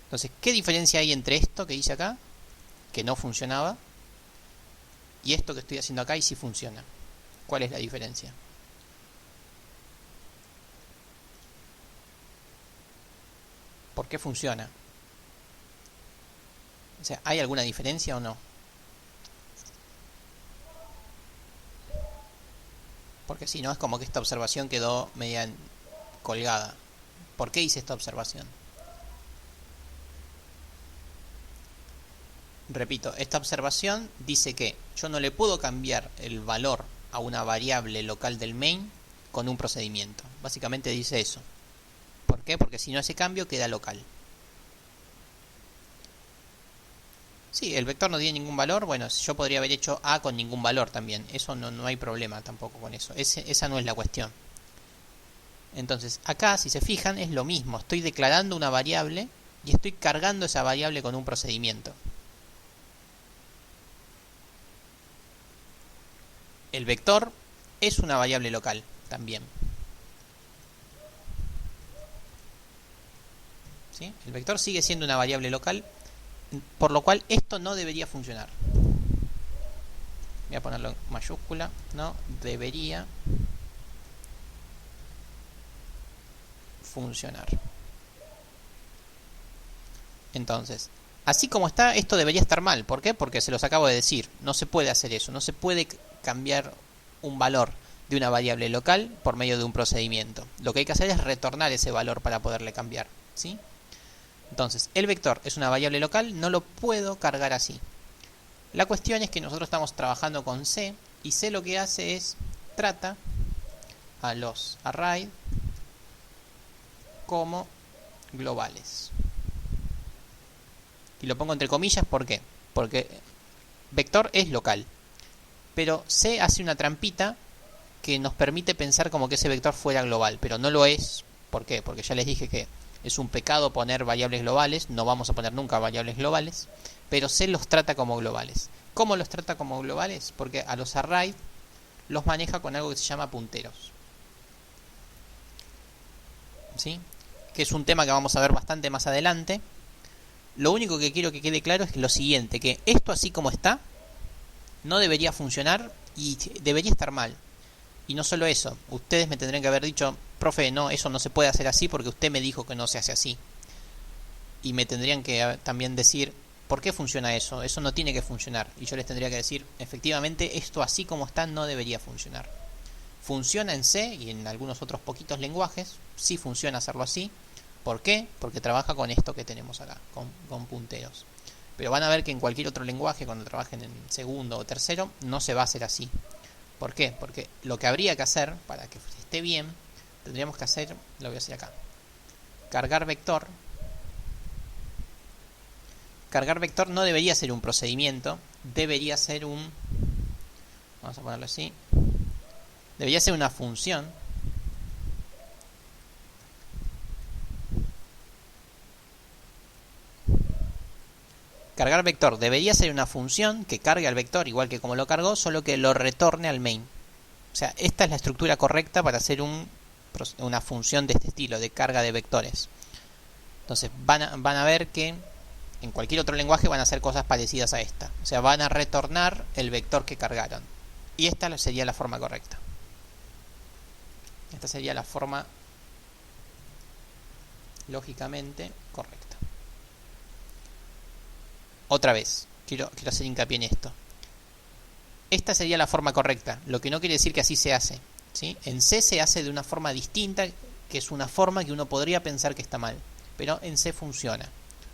A: Entonces, ¿qué diferencia hay entre esto que hice acá, que no funcionaba, y esto que estoy haciendo acá y sí funciona? ¿Cuál es la diferencia? ¿Por qué funciona? O sea, ¿hay alguna diferencia o no? Porque si no, es como que esta observación quedó media colgada. ¿Por qué hice esta observación? Repito, esta observación dice que yo no le puedo cambiar el valor a una variable local del main con un procedimiento. Básicamente dice eso. ¿Por qué? Porque si no ese cambio queda local. Sí, el vector no tiene ningún valor. Bueno, yo podría haber hecho A con ningún valor también. Eso no hay problema tampoco con eso. Esa no es la cuestión. Entonces, acá, si se fijan, es lo mismo. Estoy declarando una variable y estoy cargando esa variable con un procedimiento. El vector es una variable local también. ¿Sí? El vector sigue siendo una variable local, por lo cual esto no debería funcionar. Voy a ponerlo en mayúscula. No debería funcionar. Entonces, así como está, esto debería estar mal. ¿Por qué? Porque se los acabo de decir. No se puede hacer eso. No se puede cambiar un valor de una variable local por medio de un procedimiento. Lo que hay que hacer es retornar ese valor para poderle cambiar. ¿Sí? Entonces, el vector es una variable local, no lo puedo cargar así. La cuestión es que nosotros estamos trabajando con C, y C lo que hace es trata a los array como globales. Y lo pongo entre comillas, ¿por qué? Porque vector es local, pero C hace una trampita que nos permite pensar como que ese vector fuera global, pero no lo es. ¿Por qué? Porque ya les dije que es un pecado poner variables globales, no vamos a poner nunca variables globales, pero C los trata como globales. ¿Cómo los trata como globales? Porque a los array los maneja con algo que se llama punteros. ¿Sí? Que es un tema que vamos a ver bastante más adelante. Lo único que quiero que quede claro es lo siguiente, que esto así como está, no debería funcionar y debería estar mal. Y no solo eso, ustedes me tendrían que haber dicho, profe, no, eso no se puede hacer así porque usted me dijo que no se hace así. Y me tendrían que también decir, ¿por qué funciona eso? Eso no tiene que funcionar. Y yo les tendría que decir, efectivamente, esto así como está no debería funcionar. Funciona en C y en algunos otros poquitos lenguajes, sí funciona hacerlo así. ¿Por qué? Porque trabaja con esto que tenemos acá, con punteros. Pero van a ver que en cualquier otro lenguaje, cuando trabajen en segundo o tercero, no se va a hacer así. ¿Por qué? Porque lo que habría que hacer, para que esté bien, tendríamos que hacer, lo voy a hacer acá, cargar vector. Cargar vector no debería ser un procedimiento, debería ser un, vamos a ponerlo así, debería ser una función. Cargar vector debería ser una función que cargue al vector igual que como lo cargó, solo que lo retorne al main. O sea, esta es la estructura correcta para hacer una función de este estilo, de carga de vectores. Entonces van a ver que en cualquier otro lenguaje van a hacer cosas parecidas a esta. O sea, van a retornar el vector que cargaron. Y esta sería la forma correcta. Esta sería la forma lógicamente correcta. Otra vez, quiero hacer hincapié en esto. Esta sería la forma correcta, lo que no quiere decir que así se hace. ¿Sí? En C se hace de una forma distinta, que es una forma que uno podría pensar que está mal. Pero en C funciona.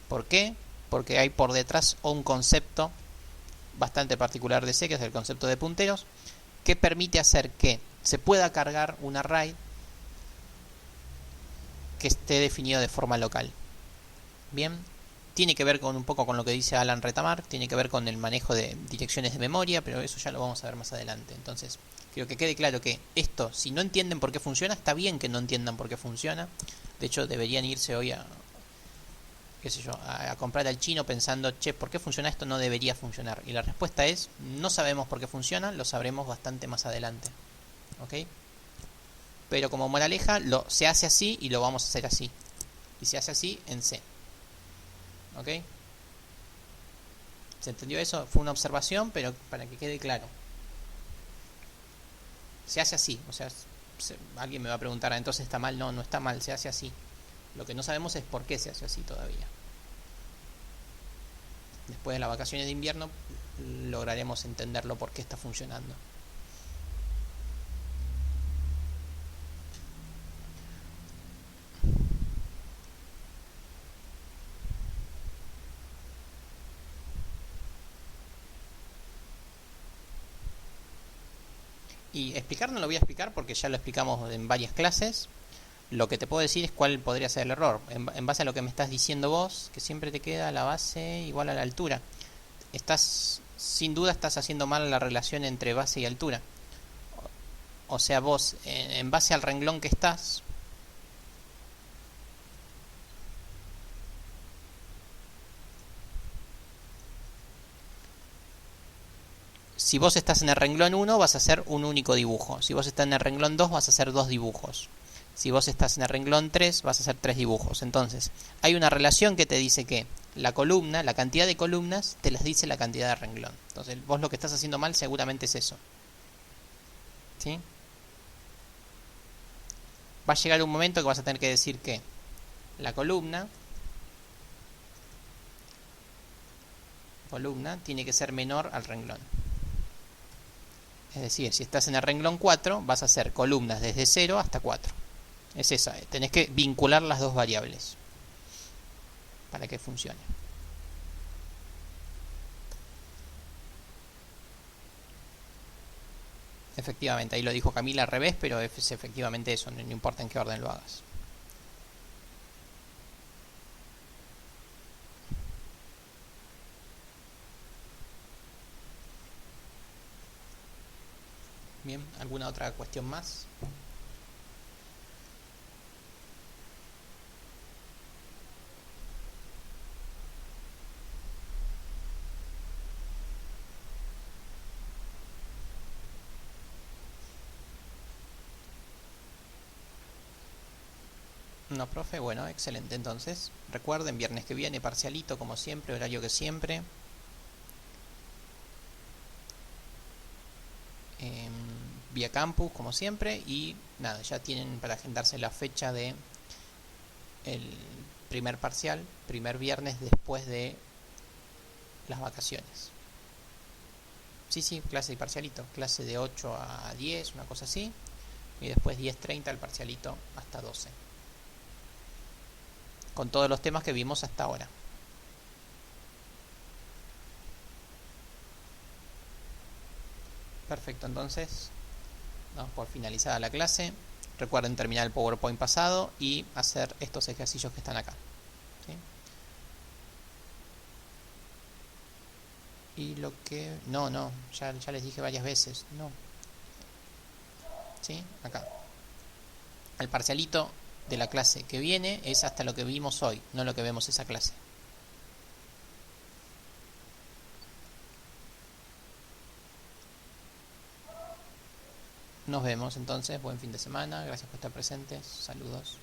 A: ¿Por qué? Porque hay por detrás un concepto bastante particular de C, que es el concepto de punteros, que permite hacer que se pueda cargar un array que esté definido de forma local. Bien, tiene que ver con un poco con lo que dice Alan Retamar, tiene que ver con el manejo de direcciones de memoria, pero eso ya lo vamos a ver más adelante. Entonces, quiero que quede claro que esto, si no entienden por qué funciona, está bien que no entiendan por qué funciona. De hecho, deberían irse hoy a, qué sé yo, a comprar al chino pensando, che, ¿por qué funciona esto? No debería funcionar. Y la respuesta es, no sabemos por qué funciona, lo sabremos bastante más adelante. ¿Ok? Pero como moraleja, se hace así y lo vamos a hacer así. Y se hace así en C. ¿Ok? ¿Se entendió eso? Fue una observación, pero para que quede claro. Se hace así. O sea, alguien me va a preguntar, ¿entonces está mal? No, no está mal, se hace así. Lo que no sabemos es por qué se hace así todavía. Después de las vacaciones de invierno lograremos entenderlo por qué está funcionando. Y explicar no lo voy a explicar porque ya lo explicamos en varias clases. Lo que te puedo decir es cuál podría ser el error. En base a lo que me estás diciendo vos, que siempre te queda la base igual a la altura. Sin duda estás haciendo mal la relación entre base y altura. O sea, vos, en base al renglón que estás, si vos estás en el renglón 1 vas a hacer un único dibujo. Si vos estás en el renglón 2 vas a hacer 2 dibujos. Si vos estás en el renglón 3 vas a hacer 3 dibujos. Entonces, hay una relación que te dice que la columna, la cantidad de columnas, te las dice la cantidad de renglón. Entonces, vos lo que estás haciendo mal seguramente es eso. ¿Sí? Va a llegar un momento que vas a tener que decir que la columna tiene que ser menor al renglón. Es decir, si estás en el renglón 4, vas a hacer columnas desde 0 hasta 4. Es esa, tenés que vincular las dos variables para que funcione. Efectivamente, ahí lo dijo Camila al revés, pero es efectivamente eso, no importa en qué orden lo hagas. Bien, ¿alguna otra cuestión más? No, profe, bueno, excelente. Entonces, recuerden, viernes que viene, parcialito como siempre, horario que siempre. Vía campus como siempre. Y nada, ya tienen para agendarse la fecha de el primer parcial, primer viernes después de las vacaciones. Sí, clase y parcialito. Clase de 8 a 10, una cosa así. Y después 10:30 el parcialito hasta 12. Con todos los temas que vimos hasta ahora. Perfecto, entonces damos por finalizada la clase. Recuerden terminar el PowerPoint pasado y hacer estos ejercicios que están acá. ¿Sí? Y lo que... No, ya les dije varias veces. No. ¿Sí? Acá. El parcialito de la clase que viene es hasta lo que vimos hoy, no lo que vemos esa clase. Nos vemos entonces, buen fin de semana, gracias por estar presentes, saludos.